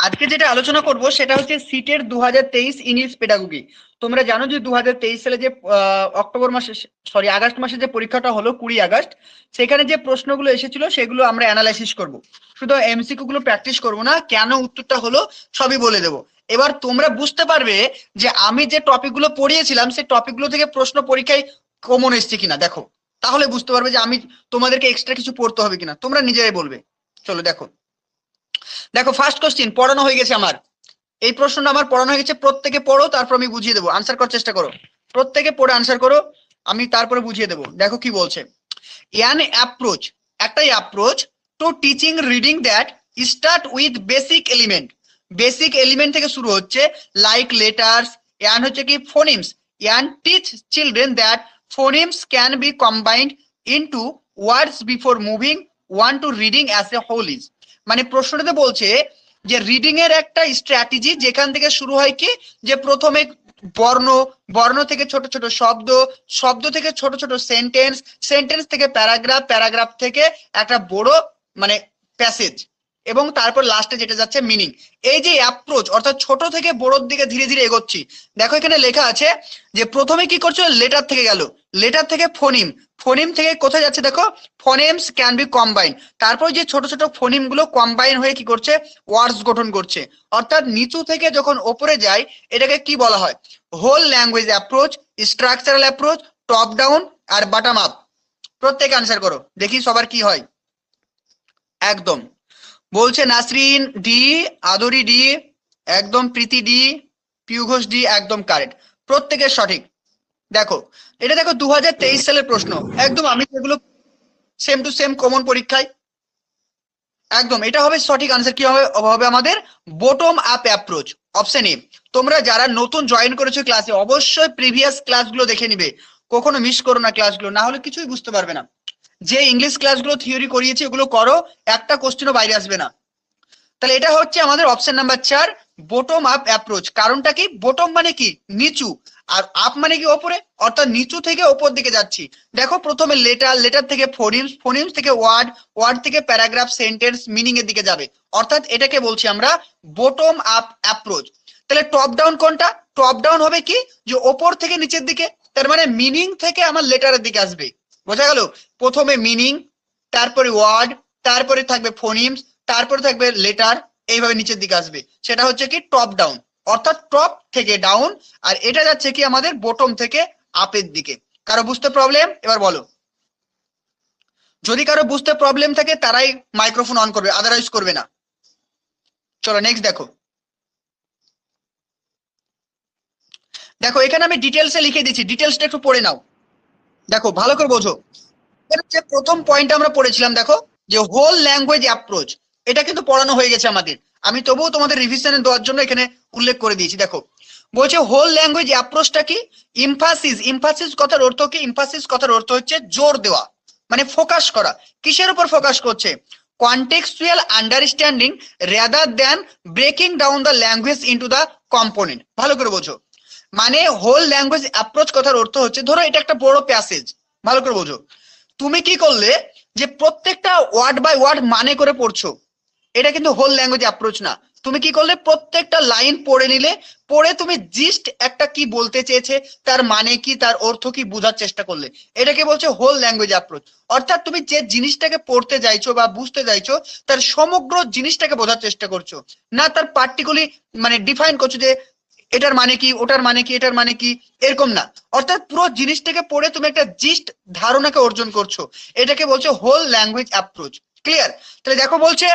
আজকে যেটা আলোচনা করব সেটা হচ্ছে সিটের 2023 ইংলিশ পেডাগোগি। তোমরা জানো যে 2023 সালে যে অক্টোবর মাসে, সরি আগস্ট মাসে যে পরীক্ষাটা হলো 20 আগস্ট, সেখানে যে প্রশ্নগুলো এসেছিল সেগুলো আমরা অ্যানালাইসিস করব। শুধু এমসিকিউ গুলো প্র্যাকটিস করব না, কেন উত্তরটা হলো সবই বলে দেবো। এবার তোমরা বুঝতে পারবে যে আমি যে টপিকগুলো পড়িয়েছিলাম সেই টপিকগুলো থেকে প্রশ্ন পরীক্ষায় কমন এসছে কিনা। দেখো, তাহলে বুঝতে পারবে যে আমি তোমাদেরকে এক্সট্রা কিছু পড়তে হবে কিনা, তোমরা নিজেরাই বলবে। চলো দেখো, ফার্স্ট কোশ্চিন পড়ানো হয়ে গেছে আমার। এই প্রশ্নটা আমার পড়ানো হয়ে গেছে, প্রত্যেকে পড়ো, তারপর আমি বুঝিয়ে দেবো। আনসার করার চেষ্টা করো, প্রত্যেকে পড়ে আনসার করো, আমি তারপরে বুঝিয়ে দেবো। দেখো কি বলছে। অ্যান অ্যাপ্রোচ, একটাই approach to teaching reading that start with basic element. Basic element থেকে শুরু হচ্ছে, লাইক লেটার্স। অ্যান হচ্ছে কি phonemes. And teach children that phonemes can be combined into words before moving on to reading as a whole is. মানে প্রশ্নটাতে বলছে যে reading এর একটা স্ট্র্যাটেজি যেখান থেকে শুরু হয় কি, যে প্রথমে বর্ণ, বর্ণ থেকে ছোট ছোট শব্দ, শব্দ থেকে ছোট ছোট সেন্টেন্স, সেন্টেন্স থেকে প্যারাগ্রাফ, প্যারাগ্রাফ থেকে একটা বড় মানে প্যাসেজ, এবং তারপর লাস্টে যেটা যাচ্ছে মিনিং। এই যে অ্যাপ্রোচ, অর্থাৎ ছোট থেকে বড়োর দিকে ধীরে ধীরে এগোচ্ছি। দেখো এখানে লেখা আছে যে প্রথমে কি করছো, লেটার থেকে গেল, লেটার থেকে ফোনিম, ফোনিম থেকে কোথায় যাচ্ছে দেখো, ফোনেমস ক্যান বি কম্বাইন। তারপর যে ছোট ছোট ফোনিম গুলো কম্বাইন হয়ে কি করছে, ওয়ার্ডস গঠন করছে। অর্থাৎ নিচু থেকে যখন ওপরে যায় এটাকে কি বলা হয়, whole language approach, structural approach, top down আর বটম আপ। প্রত্যেকে আনসার করো, দেখি সবার কি হয়। একদম বলছে নাসরিন ডি, আদরি ডি, একদম প্রীতি ডি, পিউ ঘোষ ডি, একদম কারেক্ট, প্রত্যেকের সঠিক। দেখো এটা দেখো 2023 সালের প্রশ্ন, একদম আমি যেগুলো সেম টু সেম কমন পরীক্ষায়, একদম এটা হবে সঠিক আনসার। কি হবে, হবে আমাদের bottom up approach, option A. তোমরা যারা নতুন জয়েন করেছো ক্লাসে অবশ্যই প্রিভিয়াস ক্লাসগুলো দেখে নিবে, কখনো মিস করো না ক্লাসগুলো, না হলে কিছুই বুঝতে পারবে না। যে ইংলিশ ক্লাসগুলো থিওরি করিয়েছি ওগুলো করো, একটা কোশ্চেনও বাইরে আসবে না। তাহলে এটা হচ্ছে আমাদের option number 4, bottom up approach. কারণটা কি, বটম মানে কি নিচু, আর আপ মানে কি ওপরে, অর্থাৎ নিচু থেকে ওপর দিকে যাচ্ছি। দেখো প্রথমে লেটার, লেটার থেকে ফোনিমস, ফোনিমস থেকে ওয়ার্ড, ওয়ার্ড থেকে প্যারাগ্রাফ, সেন্টেন্স, মিনিং এর দিকে যাবে। অর্থাৎ এটাকে বলছি আমরা বটম আপ অ্যাপ্রোচ। তাহলে টপ ডাউন কোনটা, টপ ডাউন হবে কি, যে ওপর থেকে নিচের দিকে, তার মানে মিনিং থেকে আমার লেটারের দিকে আসবে। বোঝা গেল, প্রথমে মিনিং, তারপরে ওয়ার্ড, তারপরে থাকবে ফোনিমস, তারপরে থাকবে লেটার, এইভাবে নিচের দিকে আসবে। সেটা হচ্ছে কি টপ ডাউন, অর্থাৎ টপ থেকে ডাউন। আর এটা যাচ্ছে কি আমাদের বটম থেকে আপের দিকে। কারো বুঝতে প্রবলেম, এবার বলো। যদি কারো বুঝতে প্রবলেম থাকে তারাই মাইক্রোফোন অন করবে, আদারওয়াইজ করবে না। চলো নেক্সট দেখো। দেখো এখানে আমি ডিটেলসে লিখে দিচ্ছি, ডিটেলসটা একটু পড়ে নাও, দেখো ভালো করে বোঝো। যে প্রথম পয়েন্ট আমরা পড়েছিলাম, দেখো যে হোল ল্যাঙ্গুয়েজ অ্যাপ্রোচ, এটা কিন্তু পড়ানো হয়ে গেছে আমাদের। আমি তবুও তোমাদের রিভিশনে দেওয়ার জন্য এখানে উল্লেখ করে দিয়েছি। দেখো বলছে হোল ল্যাঙ্গুয়েজ অ্যাপ্রোচটা কি, ইমফাসিস, ইমফাসিস কথার অর্থ কি, ইমফাসিস কথার অর্থ হচ্ছে জোর দেওয়া, মানে ফোকাস করা। কিসের উপর ফোকাস করছে, contextual understanding rather than breaking down the language into the component. ভালো করে বোঝো, মানে হোল ল্যাঙ্গুয়েজ অ্যাপ্রোচ কথার অর্থ হচ্ছে, ধরো এটা একটা বড় প্যাসেজ, ভালো করে বোঝো। তুমি কি করলে, যে প্রত্যেকটা ওয়ার্ড বাই ওয়ার্ড মানে করে পড়ছো, এটা কিন্তু হোল ল্যাঙ্গুয়েজ অ্যাপ্রোচ না। তুমি কি করলে, প্রত্যেকটা লাইন পড়ে নিলে, পড়ে তুমি জিস্ট একটা কি বলতে চেয়েছে, তার মানে কি, তার অর্থ কি বোঝার চেষ্টা করলে, এটাকে বলছে হোল ল্যাঙ্গুয়েজ অ্যাপ্রোচ। অর্থাৎ তুমি যে জিনিসটাকে পড়তে চাইছো বা বুঝতে চাইছো তার সমগ্র জিনিসটাকে বোঝার চেষ্টা করছো, না তার পার্টিকুলারলি মানে ডিফাইন করছো যে এটার মানে কি, ওটার মানে কি, এটার মানে কি, এরকম না। অর্থাৎ পুরো জিনিসটাকে পড়ে তুমি একটা জিস্ট ধারণাকে অর্জন করছো, এটাকে বলছে হোল ল্যাঙ্গুয়েজ অ্যাপ্রোচ। ক্লিয়ার? তাহলে দেখো বলছে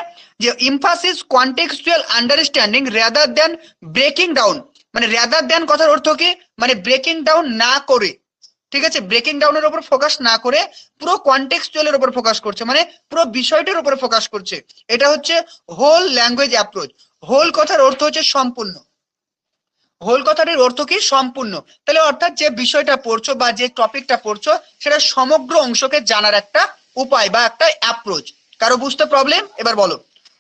যে emphasis contextual understanding rather than breaking down. মানে রাদার দ্যান কথার অর্থ কি, মানে ব্রেকিং ডাউন না করে, ঠিক আছে, ব্রেকিং ডাউনের উপর ফোকাস না করে পুরো কনটেক্সচুয়ালের উপর ফোকাস করছে, মানে পুরো বিষয়টার উপর ফোকাস করছে। এটা হচ্ছে হোল ল্যাঙ্গুয়েজ অ্যাপ্রোচ। হোল কথার অর্থ হচ্ছে সম্পূর্ণ, হোল কথাটির অর্থ কি, সম্পূর্ণ। তাহলে অর্থাৎ যে বিষয়টা পড়ছো বা যে টপিকটা পড়ছো সেটা সমগ্র অংশকে জানার একটা উপায় বা একটা অ্যাপ্রোচ। কারো বুঝতে প্রবলেম, এবার বলো।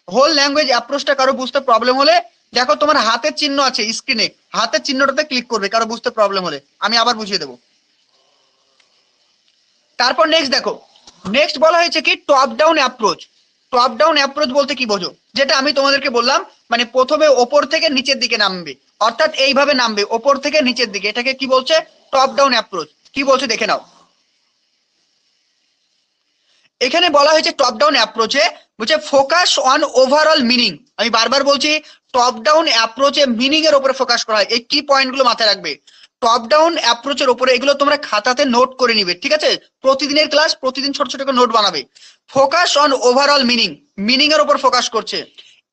হোল ল্যাঙ্গুয়েজ অ্যাপ্রোচটা কারো বুঝতে প্রবলেম হলে দেখো তোমার হাতের চিহ্ন আছে স্ক্রিনে, হাতের চিহ্নটাতে ক্লিক করবে কারো বুঝতে প্রবলেম হলে, আমি আবার বুঝিয়ে দেবো। তারপর নেক্সট দেখো, নেক্সট বলা হয়েছে কি top down approach. Top down approach বলতে কি বোঝো, যেটা আমি তোমাদেরকে বললাম, মানে প্রথমে ওপর থেকে নিচের দিকে নামবে, অর্থাৎ এইভাবে নামবে ওপর থেকে নিচের দিকে, এটাকে কি বলছে? Top down approach. কি বলছে দেখে নাও। এখানে বলা হয়েছে টপ ডাউন অ্যাপ্রোচে বলছে ফোকাস অন ওভারঅল মিনিং। আমি বারবার বলছি টপ ডাউন অ্যাপ্রোচে মিনিং এর উপরে ফোকাস করা হয়। এই কি পয়েন্টগুলো মাথায় রাখবে, টপ ডাউন অ্যাপ্রোচের উপরে, এগুলো তোমরা খাতাতে নোট করে নিবে, ঠিক আছে? প্রতিদিনের ক্লাস, প্রতিদিন ছোট ছোট করে নোট বানাবে। Focus on overall meaning, meaning এর উপর ফোকাস করছে।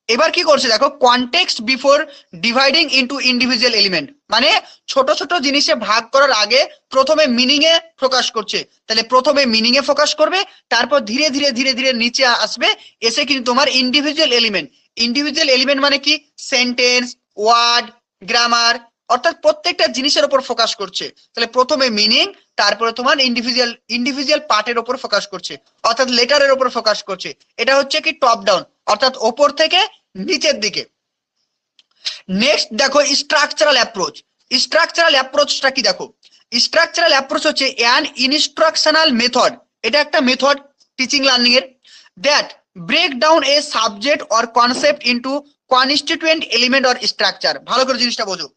এবার কি করছে দেখো, context before dividing into individual element, মানে ছোট ছোট জিনিসে ভাগ করার আগে প্রথমে মিনিং এ ফোকাস করছে। তাহলে প্রথমে মিনিং এ ফোকাস করবে, তারপর ধীরে ধীরে ধীরে ধীরে নিচে আসবে, এসে কিন্তু তোমার ইন্ডিভিজুয়াল এলিমেন্ট। ইন্ডিভিজুয়াল এলিমেন্ট মানে কি? সেন্টেন্স, ওয়ার্ড, গ্রামার, অর্থাৎ প্রত্যেকটা জিনিসের উপর ফোকাস করছে। তাহলে প্রথমে মিনিং, তারপরে তোমার ইন্ডিভিজুয়াল পার্টের উপর ফোকাস করছে, অর্থাৎ লেটারের উপর ফোকাস করছে। এটা হচ্ছে কি টপ ডাউন, অর্থাৎ ওপর থেকে নিচের দিকে। নেক্সট দেখো স্ট্রাকচারাল অ্যাপ্রোচ। স্ট্রাকচারাল অ্যাপ্রোচটা কি দেখো, স্ট্রাকচারাল অ্যাপ্রোচ হচ্ছে অ্যান ইনস্ট্রাকশনাল মেথড, এটা একটা মেথড টিচিং লার্নিং এর, that break down a subject or concept into constituent element or structure. ভালো করে জিনিসটা বোঝো,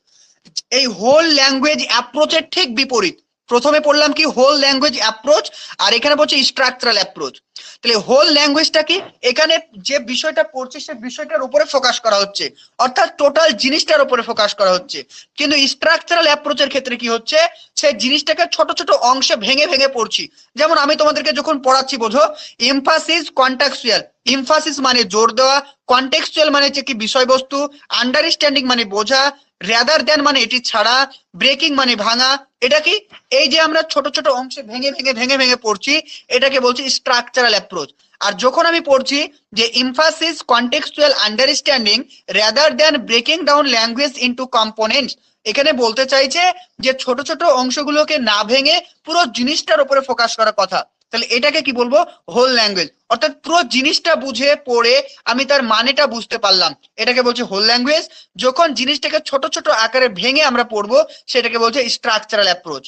এই হোল ল্যাঙ্গুয়েজ অ্যাপ্রোচের ঠিক বিপরীত। প্রথমে পড়লাম কি হোল ল্যাঙ্গুয়েজ অ্যাপ্রোচ, আর এখানে বলছে স্ট্রাকচারাল অ্যাপ্রোচ। তাহলে হোল ল্যাঙ্গুয়েজটা কি? এখানে যে বিষয়টা পড়ছে সে বিষয়টার উপরে ফোকাস করা হচ্ছে, অর্থাৎ টোটাল জিনিসটার উপরে ফোকাস করা হচ্ছে। কিন্তু স্ট্রাকচারাল অ্যাপ্রোচের ক্ষেত্রে কি হচ্ছে, সেই জিনিসটাকে ছোট ছোট অংশে ভেঙে ভেঙে পড়ছি। যেমন আমি তোমাদেরকে যখন পড়াচ্ছি, বোঝো, এমফাসিস, কন্টেক্সচুয়াল। এমফাসিস মানে জোর দেওয়া, কন্টেক্সচুয়াল মানে হচ্ছে কি বিষয়বস্তু, আন্ডারস্ট্যান্ডিং মানে বোঝা, রেদার দেন মানে এটি ছাড়া, ব্রেকিং মানে ভাঙা। এটা কি? এই যে আমরা ছোট ছোট অংশে ভেঙে ভেঙে ভেঙে ভেঙে পড়ছি, এটাকে বলছি স্ট্রাকচারাল অ্যাপ্রোচ। আর যখন আমি পড়ছি যে emphasis, contextual, understanding, rather than breaking down language into components, এখানে বলতে চাইছে যে ছোট ছোট অংশগুলোকে না ভেঙে পুরো জিনিসটার উপরে ফোকাস করার কথা। তাহলে এটাকে কি বলবো? হোল ল্যাঙ্গুয়েজ, অর্থাৎ পুরো জিনিসটা বুঝে পড়ে আমি তার মানেটা বুঝতে পারলাম, এটাকে বলছে হোল ল্যাঙ্গুয়েজ। যখন জিনিসটাকে ছোট ছোট আকারে ভেঙে আমরা পড়বো, সেটাকে বলছে স্ট্রাকচারাল অ্যাপ্রোচ।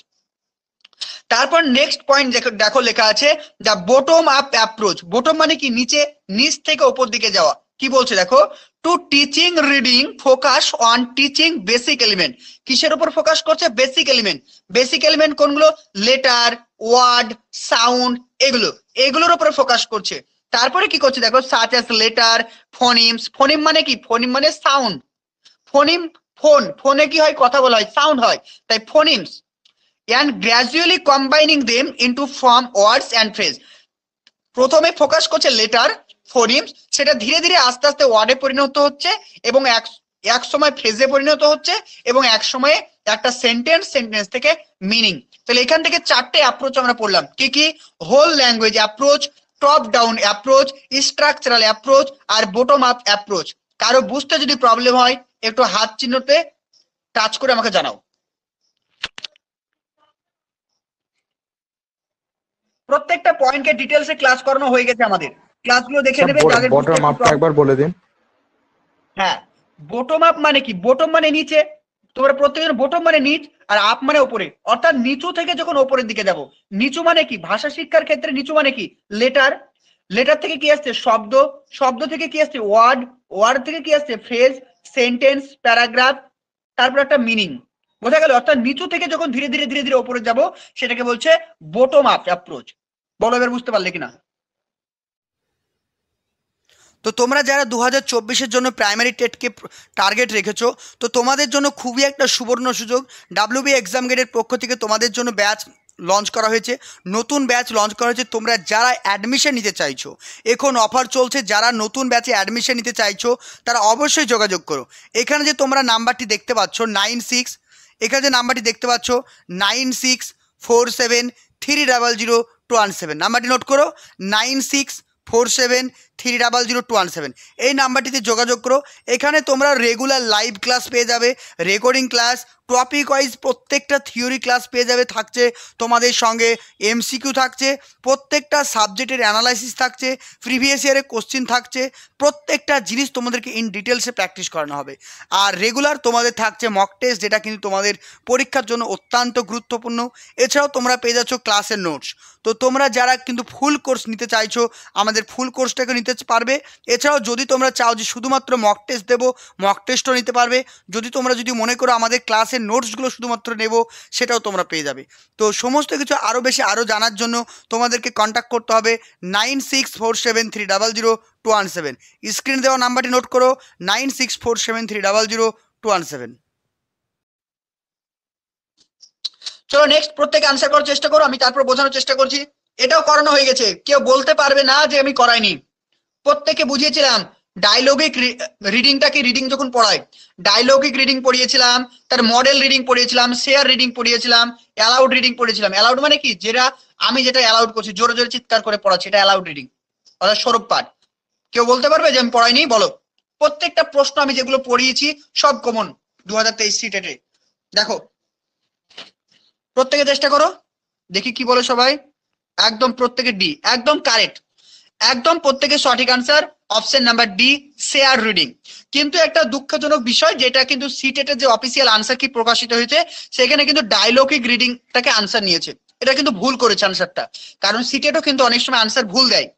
তারপর নেক্সট পয়েন্ট দেখো লেখা আছে the bottom up approach. Bottom মানে কি? নিচে, নিচ থেকে উপর দিকে যাওয়া। কি বলছে দেখো, two teaching reading focus on teaching basic element. কিসের উপর ফোকাস করছে? Basic element. বেসিক এলিমেন্ট কোনগুলো? লেটার, ওয়ার্ড, সাউন্ড, এগুলোর উপরে ফোকাস করছে। তারপরে কি করছে দেখো, সাচ অ্যাজ লেটার, ফোনিমস। ফোনিম মানে কি? ফোনিম মানে সাউন্ড। ফোনিম, ফোনে কি হয়? কথা বলা হয়, সাউন্ড হয়, তাই phonemes. and gradually combining them into form words and phrase। প্রথমে ফোকাস করছে লেটার, ফোনিমস, সেটা ধীরে ধীরে আস্তে আস্তে ওয়ার্ডে পরিণত হচ্ছে, এবং এক সময় ফ্রেজে পরিণত হচ্ছে, এবং এক সময়ে একটা সেন্টেন্স থেকে মিনিং। তাহলে এখান থেকে চারটে অ্যাপ্রোচ আমরা পড়লাম। কি কি? Whole language approach, top down approach, structural approach, আর বটম আপ অ্যাপ্রোচ। কারো বুঝতে যদি প্রবলেম হয়, একটু হাত চিহ্নতে টাচ করে আমাকে জানাও। প্রত্যেকটা পয়েন্টকে ডিটেলসে ক্লাস করানো হয়ে গেছে আমাদের, ক্লাসগুলো দেখে নেবে যাদের বুঝতে বটম আপটা একবার বলে দিন। হ্যাঁ, বটম আপ মানে কি? বটম মানে নিচে, তোমরা প্রত্যেকজন বটম মানে নিচ, আর আপ মানে উপরে, অর্থাৎ নিচু থেকে যখন উপরের দিকে যাব। নিচু মানে কি? ভাষা শিক্ষার ক্ষেত্রে নিচু মানে কি? লেটার, লেটার থেকে কি আসছে? শব্দ, শব্দ থেকে কি আসছে? ওয়ার্ড, ওয়ার্ড থেকে কি আসছে? ফ্রেজ, সেন্টেন্স, প্যারাগ্রাফ, তারপর একটা মিনিং। বোঝা গেল? অর্থাৎ নিচু থেকে যখন ধীরে ধীরে ধীরে ধীরে উপরে যাব, সেটাকে বলছে বটম আপ অ্যাপ্রোচ। বলো এবার বুঝতে পারলে কিনা? তো তোমরা যারা 2024-এর জন্য প্রাইমারি টেটকে টার্গেট রেখেছো, তো তোমাদের জন্য খুবই একটা সুবর্ণ সুযোগ। WB এক্সাম গেটের পক্ষ থেকে তোমাদের জন্য ব্যাচ লঞ্চ করা হয়েছে, নতুন ব্যাচ লঞ্চ করা হয়েছে। তোমরা যারা অ্যাডমিশন নিতে চাইছো, এখন অফার চলছে, যারা নতুন ব্যাচে অ্যাডমিশন নিতে চাইছো তারা অবশ্যই যোগাযোগ করো। এখানে যে তোমরা নাম্বারটি দেখতে পাচ্ছ 96, এখানে যে নাম্বারটি দেখতে পাচ্ছ 9647300217, নাম্বারটি নোট করো, 9647300217। এই নাম্বারটিতে যোগাযোগ করো। এখানে তোমরা রেগুলার লাইভ ক্লাস পেয়ে যাবে, রেকর্ডিং ক্লাস, টপিক ওয়াইজ প্রত্যেকটা থিওরি ক্লাস পেয়ে যাবে, থাকছে তোমাদের সঙ্গে MCQ থাকছে, প্রত্যেকটা সাবজেক্টের অ্যানালাইসিস থাকছে, প্রিভিয়াস ইয়ারের কোশ্চিন থাকছে, প্রত্যেকটা জিনিস তোমাদেরকে ইন ডিটেলসে প্র্যাকটিস করানো হবে। আর রেগুলার তোমাদের থাকছে মক টেস্ট, যেটা কিন্তু তোমাদের পরীক্ষার জন্য অত্যন্ত গুরুত্বপূর্ণ। এছাড়াও তোমরা পেয়ে যাচ্ছ ক্লাসের নোটস। তো তোমরা যারা কিন্তু ফুল কোর্স নিতে চাইছো, আমাদের ফুল কোর্সটাকে নিতে পারবে। এছাড়াও যদি তোমরা চাও যে শুধুমাত্র মক টেস্ট দেবো, মক টেস্টও নিতে পারবে। যদি মনে করো আমাদের ক্লাসের নোটসগুলো শুধুমাত্র নেব, সেটাও তোমরা পেয়ে যাবে। তো সমস্ত কিছু আরও জানার জন্য তোমাদেরকে কন্ট্যাক্ট করতে হবে 9647300217। স্ক্রিনে দেওয়া নাম্বারটি নোট করো 9647300217। চলো নেক্সট প্রত্যেকে আনসার করার চেষ্টা করো, আমি তারপর বোঝানোর চেষ্টা করছি। এটাও করানো হয়ে গেছে, কেউ বলতে পারবে না যে আমি করাইনি। প্রত্যেকে বুঝিয়েছিলাম ডায়লগিক রিডিংটা কি, রিডিং যখন পড়াই ডায়লগিক রিডিং পড়িয়েছিলাম, তার মডেল রিডিং পড়িয়েছিলাম, শেয়ার রিডিং পড়িয়েছিলাম, অ্যালাউড রিডিং পড়িয়েছিলাম। অ্যালাউড মানে কি, যেটা আমি যেটা অ্যালাউড করছি, জোরে জোরে চিৎকার করে পড়াচ্ছি, এটা অ্যালাউড রিডিং, অর্থাৎ সৌরভ পাঠ। কেউ বলতে পারবে যে আমি পড়াইনি? বলো। প্রত্যেকটা প্রশ্ন আমি যেগুলো পড়িয়েছি সব কমন 2023 সিটেটে। দেখো প্রত্যেকে চেষ্টা করো, দেখি কি বলে সবাই। একদম প্রত্যেকে ডি, একদম কারেক্ট, একদম প্রত্যেকের সঠিক answer option number D, share reading. কিন্তু একটা দুঃখজনক বিষয়, যেটা কিন্তু সিটেটের যে অফিসিয়াল আনসার কি প্রকাশিত হয়েছে, সেখানে কিন্তু ডায়লগিক রিডিংটাকে আনসার নিয়েছে। এটা কিন্তু ভুল করেছে আনসারটা, কারণ সিটেটও কিন্তু অনেক সময় আনসার ভুল দেয়।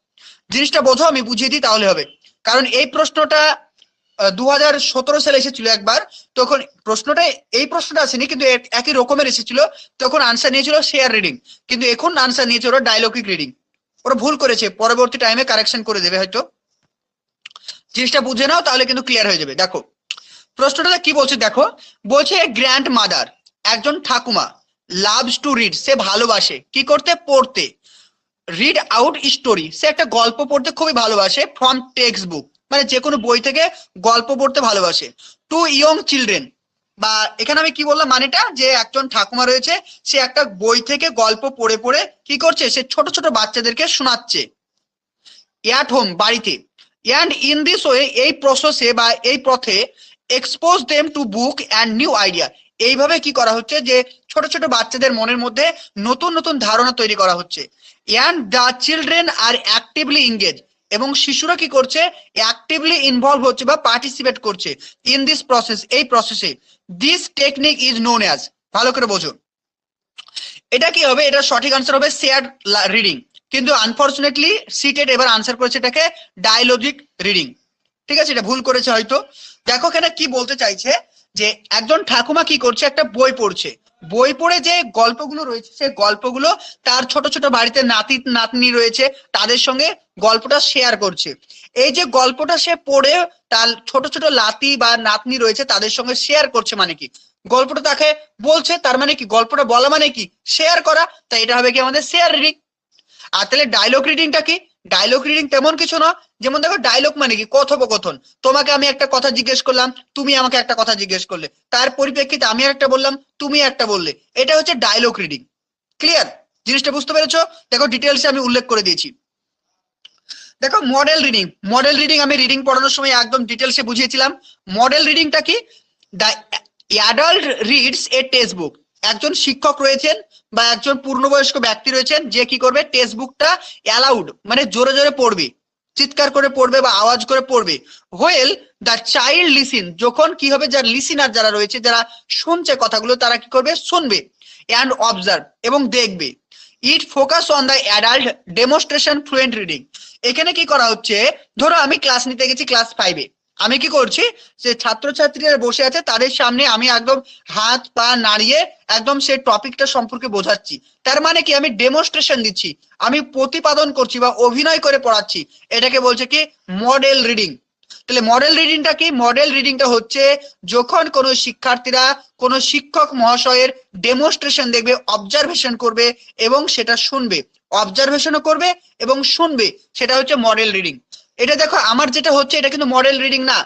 জিনিসটা বোঝো, আমি বুঝিয়ে দিই তাহলে হবে। কারণ এই প্রশ্নটা 2017 সালে এসেছিল একবার, তখন এই প্রশ্নটা আসেনি, কিন্তু একই রকমের এসেছিল। তখন আনসার নিয়েছিল শেয়ার রিডিং, কিন্তু এখন আনসার নিয়েছে ওরা ডায়লগিক রিডিং। ওরা ভুল করেছে, পরবর্তী টাইমে কারেকশন করে দেবে হয়তো। জিনিসটা বুঝে নাও, তাহলে কিন্তু ক্লিয়ার হয়ে যাবে। দেখো প্রশ্নটা কি বলছে, দেখো বলছে গ্র্যান্ড মাদার, একজন ঠাকুমা, লাভস টু রিড, সে ভালোবাসে কি করতে, পড়তে। রিড আউট স্টোরি, সে একটা গল্প পড়তে খুবই ভালোবাসে। ফ্রম টেক্সট বুক, মানে যে কোনো বই থেকে গল্প পড়তে ভালোবাসে। টু ইয়ং চিলড্রেন, বা এখানে আমি কি বললাম মানেটা, যে একজন ঠাকুমা রয়েছে, সে একটা বই থেকে গল্প পড়ে পড়ে কি করছে, সে ছোট ছোট বাচ্চাদেরকে শোনাচ্ছে। অ্যাট হোম, বাড়িতে। অ্যান্ড ইন দিস ওয়ে, এই প্রসেসে বা এই পথে, expose them to book and new idea, এইভাবে কি করা হচ্ছে, যে ছোট ছোট বাচ্চাদের মনের মধ্যে নতুন নতুন ধারণা তৈরি করা হচ্ছে। And the children are actively engage, এবং শিশুরা কি করছে, অ্যাক্টিভলি ইনভলভ হচ্ছে বা পার্টিসিপেট করছে ইন দিস প্রসেস, এই প্রসেসে। This technique is known as, ভালো করে বোঝো এটা কি হবে, এটা সঠিক আনসার হবে শেয়ার রিডিং। কিন্তু আনফরচুনেটলি সিটেট এবার আনসার করেছে এটাকে ডায়লগিক রিডিং। ঠিক আছে, এটা ভুল করেছে হয়তো। দেখো এখানে কি বলতে চাইছে, যে একজন ঠাকুমা কি করছে, একটা বই পড়ছে, বই পড়ে যে গল্পগুলো রয়েছে, সেই গল্পগুলো তার ছোট ছোট বাড়িতে নাতি নাতনি রয়েছে, তাদের সঙ্গে গল্পটা শেয়ার করছে। এই যে গল্পটা সে পড়ে তার ছোট ছোট লাতি বা নাতনি রয়েছে, তাদের সঙ্গে শেয়ার করছে, মানে কি গল্পটা তাকে বলছে, তার মানে কি গল্পটা বলা মানে কি শেয়ার করা, তাই এটা হবে কি আমাদের শেয়ার রিডিং। আর তাহলে ডায়লগ রিডিংটা কি, ডায়লগ রিডিং তেমন কিছু না। যেমন দেখো ডায়লগ মানে কি, কথোপকথন। তোমাকে আমি একটা কথা জিজ্ঞেস করলাম, তুমি আমাকে একটা কথা জিজ্ঞেস করলে, তার পরিপ্রেক্ষিতে আমি একটা বললাম, তুমি একটা বললে, এটা হচ্ছে ডায়লগ রিডিং। ক্লিয়ার, জিনিসটা বুঝতে পেরেছো? দেখো ডিটেলসে আমি উল্লেখ করে দিয়েছি। দেখো মডেল রিডিং, মডেল রিডিং আমি রিডিং পড়ানোর সময় একদম ডিটেলসে বুঝিয়েছিলাম। মডেল রিডিংটা কি, the adult reads a text book, একজন শিক্ষক রয়েছেন বা একজন পূর্ণবয়স্ক ব্যক্তি রয়েছেন, যে কি করবে, টেক্সট বুকটা অ্যালাউড মানে জোরে জোরে পড়বে, চিৎকার করে পড়বে বা আওয়াজ করে পড়বে। হোয়েল দ্য চাইল্ড লিসিন, যখন কি হবে, যারা লিসিনার যারা রয়েছে, যারা শুনছে কথাগুলো, তারা কি করবে, শুনবে। অ্যান্ড অবজার্ভ, এবং দেখবে। It focus on the adult demonstration fluent reading. এখানে কি করা হচ্ছে, ধরো আমি ক্লাস নিতে গেছি ক্লাস 5-এ, আমি কি করছি, যে ছাত্রছাত্রীরা বসে আছে, তাদের সামনে আমি একদম হাত পা নাড়িয়ে একদম সেই টপিকটা সম্পর্কে বোঝাচ্ছি। তার মানে কি, আমি ডেমনস্ট্রেশন দিচ্ছি, আমি প্রতিপাদন করছি বা অভিনয় করে পড়াচ্ছি। এটাকে বলছে কি, মডেল রিডিং। তাহলে মডেল রিডিংটা কি, মডেল রিডিংটা হচ্ছে যখন কোনো শিক্ষার্থীরা কোনো শিক্ষক মহাশয়ের ডেমনস্ট্রেশন দেখবে, অবজারভেশন করবে এবং সেটা শুনবে, অবজারভেশনও করবে এবং শুনবে, সেটা হচ্ছে মডেল রিডিং। এটা দেখো আমার যেটা হচ্ছে, এটা কিন্তু মডেল রিডিং না।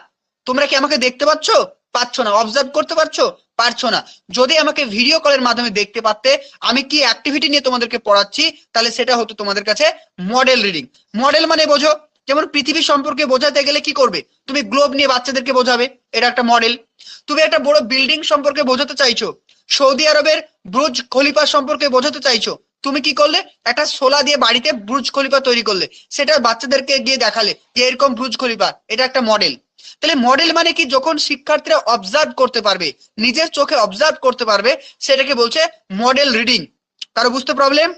তোমরা কি আমাকে দেখতে পাচ্ছ? পাচ্ছ না। অবজার্ভ করতে পারছো? পারছো না। যদি আমাকে ভিডিও কলের মাধ্যমে দেখতে পারতে, আমি কি অ্যাক্টিভিটি নিয়ে তোমাদেরকে পড়াচ্ছি, তাহলে সেটা হতো তোমাদের কাছে মডেল রিডিং। মডেল মানে বোঝো, যেমন পৃথিবী সম্পর্কে বোঝাতে গেলে কি করবে, তুমি গ্লোব নিয়ে বাচ্চাদেরকে বোঝাবে, এটা একটা মডেল। তুমি একটা বড় বিল্ডিং সম্পর্কে বোঝাতে চাইছো, সৌদি আরবের ব্রুজ খলিফা সম্পর্কে বোঝাতে চাইছো, তুমি কি করলে, একটা শোলা দিয়ে বাড়িতে ব্রুজ খলিফা তৈরি করলে, সেটা বাচ্চাদেরকে গিয়ে দেখালে যে এরকম ব্রুজ খলিফা, এটা একটা মডেল। তাহলে মডেল মানে কি, যখন শিক্ষার্থীরা অবজার্ভ করতে পারবে, নিজের চোখে অবজার্ভ করতে পারবে, সেটাকে বলছে মডেল রিডিং। কারো বুঝতে প্রবলেম?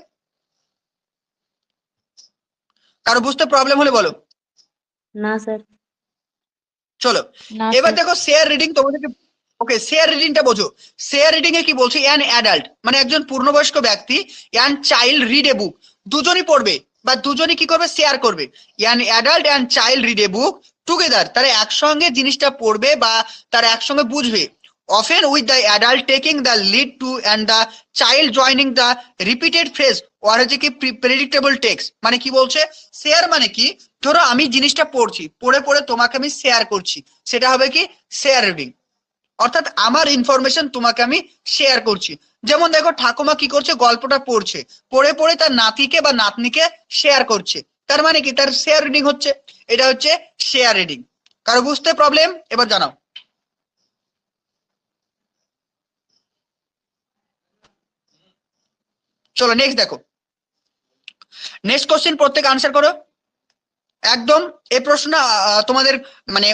কারো বুঝতে প্রবলেম হলে বলো। না স্যার। চলো না এবার স্যার। দেখো শেয়ার রিডিং তোমাদেরকে, ওকে শেয়ার রিডিংটা বোঝো। শেয়ার রিডিং এ কি বলছে, অ্যান অ্যাডাল্ট মানে একজন পূর্ণবয়স্ক ব্যক্তি, an child read a book, দুজনই পড়বে বা দুজনই কি করবে, শেয়ার করবে। An adult and child read a book together, তারা একসঙ্গে জিনিসটা পড়বে বা তারা একসঙ্গে বুঝবে। Often with the adult taking the lead to and the child joining the repeated phrase or হচ্ছে কি প্রেডিক্টেবল টেক্সট। মানে কি বলছে, শেয়ার মানে কি, ধরো আমি জিনিসটা পড়ছি, পড়ে পড়ে তোমাকে আমি শেয়ার করছি, সেটা হবে কি শেয়ার রিডিং। অর্থাৎ আমার ইনফরমেশন তোমাকে আমি শেয়ার করছি। যেমন দেখো ঠাকুমা কি করছে, গল্পটা পড়ছে, পড়ে পড়ে তার নাতিকে বা নাতনিকে শেয়ার করছে, তার মানে কি তার শেয়ার রিডিং হচ্ছে। এটা হচ্ছে শেয়ার রিডিং। কারো বুঝতে প্রবলেম? এবার জানাও। চলো নেক্সট দেখো, নেক্সট কোশ্চেন প্রত্যেক আনসার করো একদম। এই প্রশ্নটা তোমাদের মানে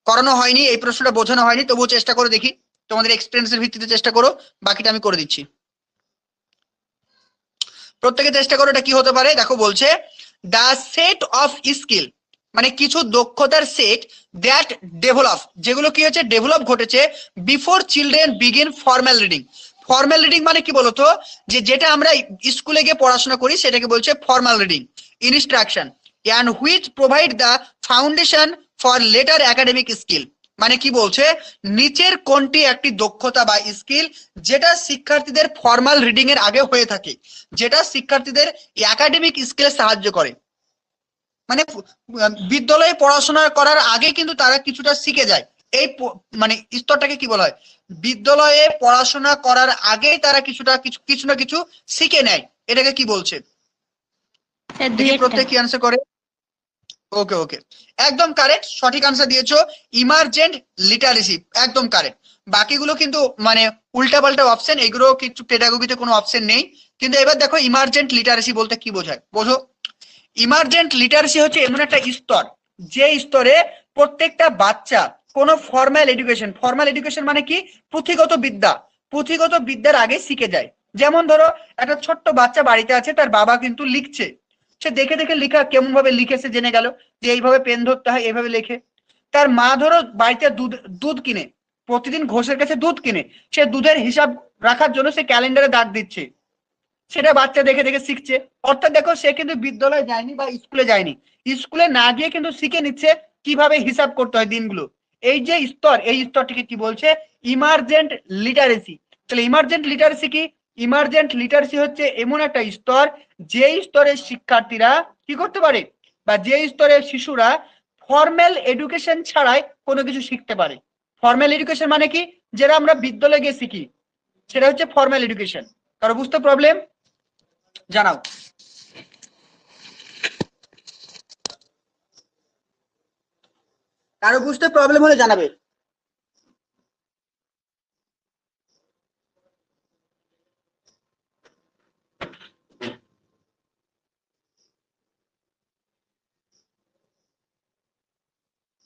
করানো হয়নি, এই প্রশ্নটা বোঝানো হয়নি, তবুও চেষ্টা করে দেখি, তোমাদের এক্সপিরিয়েন্সের ভিত্তিতে চেষ্টা করো, বাকিটা আমি করে দিচ্ছি। প্রত্যেকে চেষ্টা করো, এটা কি হতে পারে। দেখো বলছে দ্য সেট অফ স্কিল, মানে কিছু দক্ষতার সেট দ্যাট ডেভেলপ, যেগুলো কি হচ্ছে ডেভেলপ ঘটেছে before children begin formal reading. Formal reading মানে কি বলতো, যে যেটা আমরা স্কুলে গিয়ে পড়াশোনা করি সেটাকে বলছে formal reading instruction, and which provide the foundation for letter academic skill. মানে কি বলছে, নিচের কোনটি একটি দক্ষতা বা স্কিল যেটা শিক্ষার্থীদের ফর্মাল রিডিং এর আগে হয়ে থাকে, যেটা শিক্ষার্থীদের একাডেমিক স্কিলে সাহায্য করে। মানে বিদ্যালয়ে পড়াশোনা করার আগে কিন্তু তারা কিছুটা শিখে যায়। এই মানে স্তরটাকে কি বলা হয়, বিদ্যালয়ে পড়াশোনা করার আগেই তারা কিছুটা কিছু না কিছু শিখে নেয়, এটাকে কি বলছে? স্যার দেখি প্রত্যেক কি আনসার করে। ওকে ওকে, একদম কারেক্ট, সঠিক আনসার দিয়েছো, ইমার্জেন্ট লিটারেসি, একদম কারেক্ট। বাকিগুলো কিন্তু মানে উল্টাপাল্টা অপশন, এগুলো কিছু পেডাগোগিতে কোনো অপশন নেই। কিন্তু এবার দেখো ইমার্জেন্ট লিটারেসি বলতে কি বোঝায়, বোঝো। ইমার্জেন্ট লিটারেসি হচ্ছে এমন একটা স্তর, যে স্তরে প্রত্যেকটা বাচ্চা কোনো ফর্মাল এডুকেশন মানে কি, পুঁথিগত বিদ্যা, পুঁথিগত বিদ্যার আগে শিখে যায়। যেমন ধরো একটা ছোট্ট বাচ্চা বাড়িতে আছে, তার বাবা কিন্তু লিখছে, সে দেখে দেখে লেখা কেমন ভাবে লিখেছে জেনে গেল, যে এইভাবে পেন ধরতে হয়, এইভাবে লেখে। তার মা ধরো বাড়িতে দুধ দুধ কিনে, প্রতিদিন ঘোষের কাছে দুধ কিনে, সে দুধের হিসাব রাখার জন্য সে ক্যালেন্ডারে দাগ দিচ্ছে, সেটা বাচ্চা দেখে দেখে শিখছে। অর্থাৎ দেখো সে কিন্তু বিদ্যালয়ে যায়নি বা স্কুলে যায়নি, স্কুলে না গিয়ে কিন্তু শিখে নিচ্ছে কিভাবে হিসাব করতে হয় দিনগুলো। এই যে স্তর, এই স্তরটিকে কি বলছে, ইমার্জেন্ট লিটারেসি। তাহলে ইমার্জেন্ট লিটারেসি কি, ইমার্জেন্ট লিটারেসি হচ্ছে এমন একটা স্তর, যে স্তরে শিক্ষার্থীরা কি করতে পারে, বা যে স্তরে শিশুরা ফর্মাল এডুকেশন ছাড়াই কোনো কিছু শিখতে পারে। ফর্মাল এডুকেশন মানে কি, যেটা আমরা বিদ্যালয়ে গিয়ে শিখি, সেটা হচ্ছে ফর্মাল এডুকেশন। কারো বুঝতে প্রবলেম? জানাও। কারো বুঝতে প্রবলেম হলে জানাবে।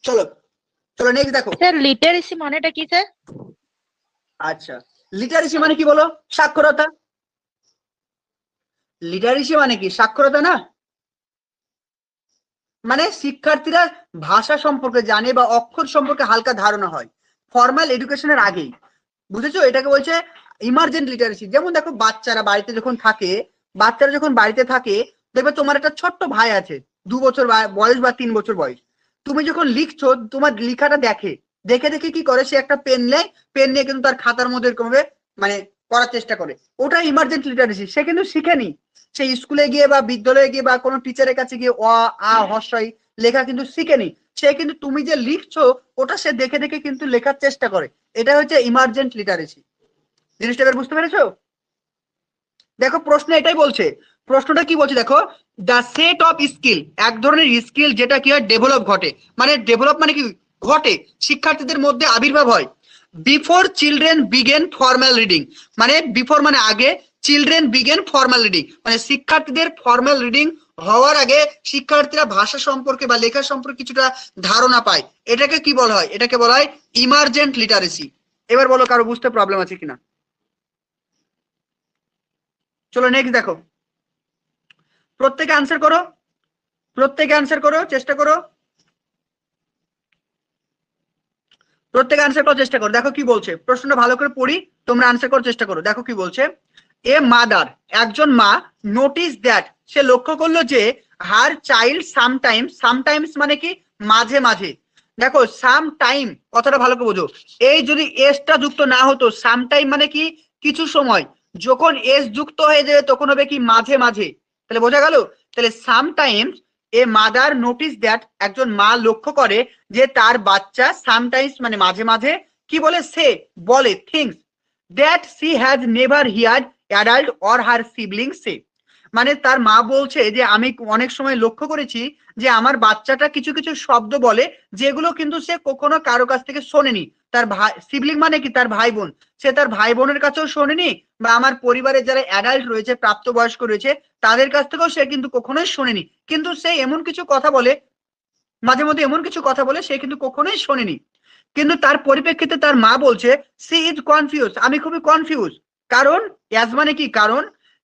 চলো চলো নেক্সট দেখো। স্যার লিটারেসি মানেটা কি স্যার? আচ্ছা, লিটারেসি মানে কি বলো, সাক্ষরতা। লিটারেসি মানে কি, সাক্ষরতা না? মানে শিক্ষার্থীরা ভাষা সম্পর্কে জানে বা অক্ষর সম্পর্কে হালকা ধারণা হয় ফর্মাল এডুকেশনের আগেই, বুঝেছো? এটাকে বলছে ইমার্জেন্ট লিটারেসি। যেমন দেখো বাচ্চারা বাড়িতে যখন থাকে, বাচ্চারা যখন বাড়িতে থাকে, দেখবে তোমার একটা ছোট্ট ভাই আছে, 2 বছর বয়স বা 3 বছর বয়স, তুমি যখন লিখছো তোমার লেখাটা দেখে দেখে দেখে কি করে, সে একটা পেন নেয়, পেন নিয়ে কিন্তু তার খাতার মধ্যে এরকম ভাবে মানে করার চেষ্টা করে, ওটা ইমার্জেন্ট লিটারেসি। সে কিন্তু শিখেনি, সে স্কুলে গিয়ে বা বিদ্যালয়ে গিয়ে বা কোনো টিচারের কাছে গিয়ে অ আ হস্যই লেখা কিন্তু শিখেনি, সে কিন্তু তুমি যে লিখছো ওটা সে দেখে দেখে কিন্তু লেখার চেষ্টা করে। এটা হচ্ছে ইমার্জেন্ট লিটারেসি। জিনিসটা এবার বুঝতে পেরেছো? দেখো প্রশ্ন এটাই বলছে, প্রশ্নটা কি বলছে দেখো, দ্য সেট অফ স্কিল, এক ধরনের স্কিল যেটা কি হয় ডেভেলপ ঘটে, মানে ডেভেলপ মানে কি ঘটে, শিক্ষার্থীদের মধ্যে আবির্ভাব হয় before children begin formal reading. মানে বিফোর মানে আগে, চিলড্রেন বিগেন ফর্মাল রিডিং মানে শিক্ষার্থীদের ফর্মাল রিডিং হওয়ার আগে শিক্ষার্থীরা ভাষা সম্পর্কে বা লেখা সম্পর্কে কিছুটা ধারণা পায়। এটাকে কি বলা হয়, এটাকে বলা হয় ইমার্জেন্ট লিটারেসি। এবার বলো কারো বুঝতে প্রবলেম আছে কিনা। চলো নেক্সট দেখো, প্রত্যেকে আনসার করো, প্রত্যেকে আনসার করো, চেষ্টা করো। প্রত্যেকে আনসার করার চেষ্টা করো। দেখো কি বলছে, প্রশ্নটা ভালো করে পড়ি, তোমরা আনসার করার চেষ্টা করো। দেখো কি বলছে, এ মাদার, একজন মা, নোটিস দ্যাট, সে লক্ষ্য করলো যে হার চাইল্ড সামটাইমস, সামটাইমস মানে কি মাঝে মাঝে। দেখো সাম টাইম কথাটা ভালো করে বোঝো, এই যদি এসটা যুক্ত না হতো, সাম টাইম মানে কি কিছু সময়, যখন এস যুক্ত হয়ে যাবে তখন হবে কি মাঝে মাঝে। তাহলে বোঝা গেল, তাহলে সাম Times a mother notice that, একজন মা লক্ষ্য করে যে তার বাচ্চা সামটাইমস মানে মাঝে মাঝে কি বলে, সে বলে things that she has never heard adult or her sibling say. মানে তার মা বলছে যে আমি অনেক সময় লক্ষ্য করেছি যে আমার বাচ্চাটা কিছু কিছু শব্দ বলে যেগুলো কিন্তু সে কখনো কারো কাছ থেকে শোনেনি। তার ভাই, সিবলিং মানে কি তার ভাই বোন, সে তার ভাই বোনের কাছেও শোনেনি, বা আমার পরিবারে যারা অ্যাডাল্ট রয়েছে, প্রাপ্তবয়স্ক রয়েছে, তাদের কাছ থেকেও সে কিন্তু কখনোই শোনেনি। কিন্তু সে এমন কিছু কথা বলে, মাঝে মধ্যে এমন কিছু কথা বলে সে কিন্তু কখনোই শোনেনি। কিন্তু তার পরিপ্রেক্ষিতে তার মা বলছে সি ইজ কনফিউজ, আমি খুবই কনফিউজ। কারণ অ্যাজ মানে কি কারণ,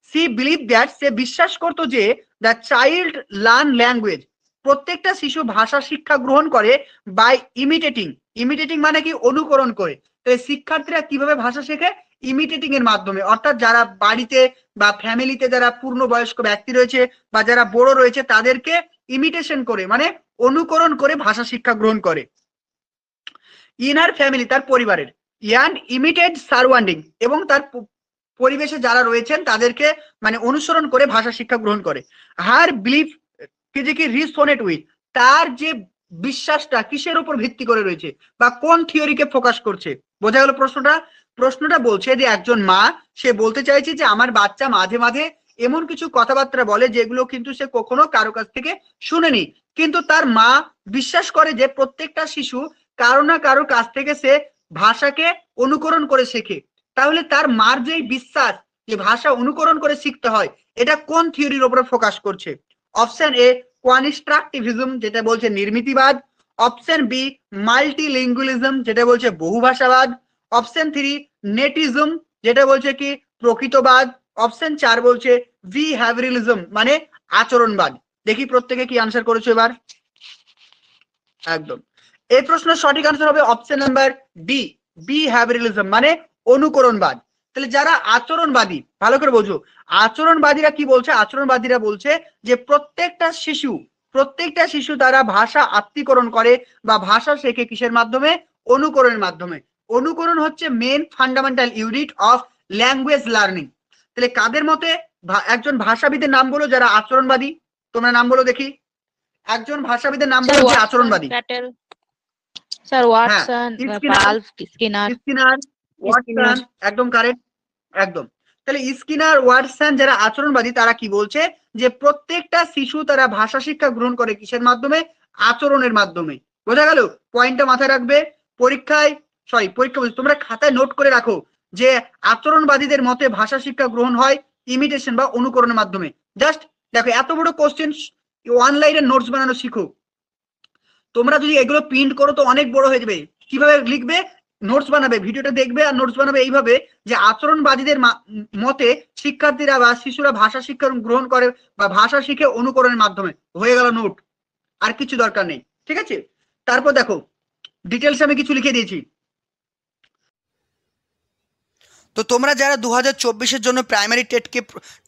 সি বিলিভ দ্যাট, সে বিশ্বাস করতো যে দ্য চাইল্ড লার্ন ল্যাঙ্গুয়েজ, প্রত্যেকটা শিশু ভাষা শিক্ষা গ্রহণ করে বাই ইমিটেটিং, ইমিটেটিং মানে কি অনুকরণ করে। তো শিক্ষার্থীরা কিভাবে ভাষা শেখে, ইমিটেটিং এর মাধ্যমে, অর্থাৎ যারা বাড়িতে বা ফ্যামিলিতে যারা পূর্ণবয়স্ক ব্যক্তি রয়েছে বা যারা বড় রয়েছে তাদেরকে ইমিটেশন করে মানে অনুকরণ করে ভাষা শিক্ষা গ্রহণ করে। ইনার ফ্যামিলি, তার পরিবারের, ইয়ান ইমিটেড সারাউন্ডিং, এবং তার পরিবেশে যারা রয়েছেন তাদেরকে মানে অনুসরণ করে ভাষা শিক্ষা গ্রহণ করে। হার বিলিফ কি রিসোনেট উইথ, তার যে বিশ্বাসটা কিসের উপর ভিত্তি করে রয়েছে বা কোন থিওরিকে ফোকাস করছে। বোঝা গেল প্রশ্নটা? প্রশ্নটা বলছে যে একজন মা, সে বলতে চাইছে যে আমার বাচ্চা মাঝে মাঝে এমন কিছু কথাবার্তা বলে যেগুলো কিন্তু সে কখনো কারো কাছ থেকে শুনেনি, কিন্তু তার মা বিশ্বাস করে যে প্রত্যেকটা শিশু কারো না কারো কাছ থেকে সে ভাষাকে অনুকরণ করে শেখে। তাহলে তার মার যে বিশ্বাস যে ভাষা অনুকরণ করে শিখতে হয়, এটা কোন থিওরির উপরে ফোকাস করছে? অপশন এ কনস্ট্রাকটিভিজম, যেটা বলছে নির্মিতিবাদ। অপশন বি মাল্টিলিঙ্গুয়ালিজম, যেটা বলছে বহুভাষাবাদ। অপশন 3 নেটিজম, যেটা বলছে কি প্রকৃতবাদ। অপশন 4 বলছে বিহেভিয়ারিজম মানে আচরণবাদ। দেখি প্রত্যেকে কি আনসার করেছো এবার। একদম, এই প্রশ্নের সঠিক আনসার হবে অপশন নাম্বার ডি, বিহেভিয়ারিজম মানে অনুকরণবাদ। তাহলে যারা আচরণবাদী, ভালো করে বোঝো, আচরণবাদীরা কি বলছে? আচরণবাদীরা বলছে যে প্রত্যেকটা শিশু তারা ভাষা আত্মীকরণ করে বা ভাষা শেখে কিসের মাধ্যমে? অনুকরণের মাধ্যমে। অনুকরণ হচ্ছে main fundamental unit of language learning. তাহলে কাদের মতে? একজন ভাষাবিদের নাম বলো যারা আচরণবাদী, তোমরা নাম বলো দেখি। একজন ভাষাবিদের নাম বলো যে আচরণবাদী। Sir Watson, Pavlov, Skinner. Skinner, Watson, একদম কারেক্ট, একদম। তাহলে স্কিনার, ওয়াটসন যারা আচরণবাদী তারা কি বলছে? যে প্রত্যেকটা শিশু তারা ভাষা শিক্ষা গ্রহণ করে কিসের মাধ্যমে? আচরণের মাধ্যমে। বোঝা গেল? পয়েন্টটা মাথায় রাখবে। পরীক্ষা বলছি, তোমরা খাতায় নোট করে রাখো যে আচরণবাদীদের মতে ভাষা শিক্ষা গ্রহণ হয় ইমিটেশন বা অনুকরণের মাধ্যমে। জাস্ট দেখো, এত বড় কোশ্চেন, অনলাইনে নোটস বানানো শিখো। তোমরা যদি এগুলো প্রিন্ট করো তো অনেক বড় হয়ে যাবে। কিভাবে লিখবে? নোটস বানাবে, ভিডিওটা দেখবে আর নোটস বানাবে এইভাবে যে আচরণবাদীদের মতে শিক্ষার্থীরা বা শিশুরা ভাষা শিক্ষা গ্রহণ করে বা ভাষা শিখে অনুকরণের মাধ্যমে। হয়ে গেল নোট, আর কিছু দরকার নেই, ঠিক আছে? তারপর দেখো ডিটেলস আমি কিছু লিখে দিয়েছি। তো তোমরা যারা 2024-এর জন্য প্রাইমারি টেটকে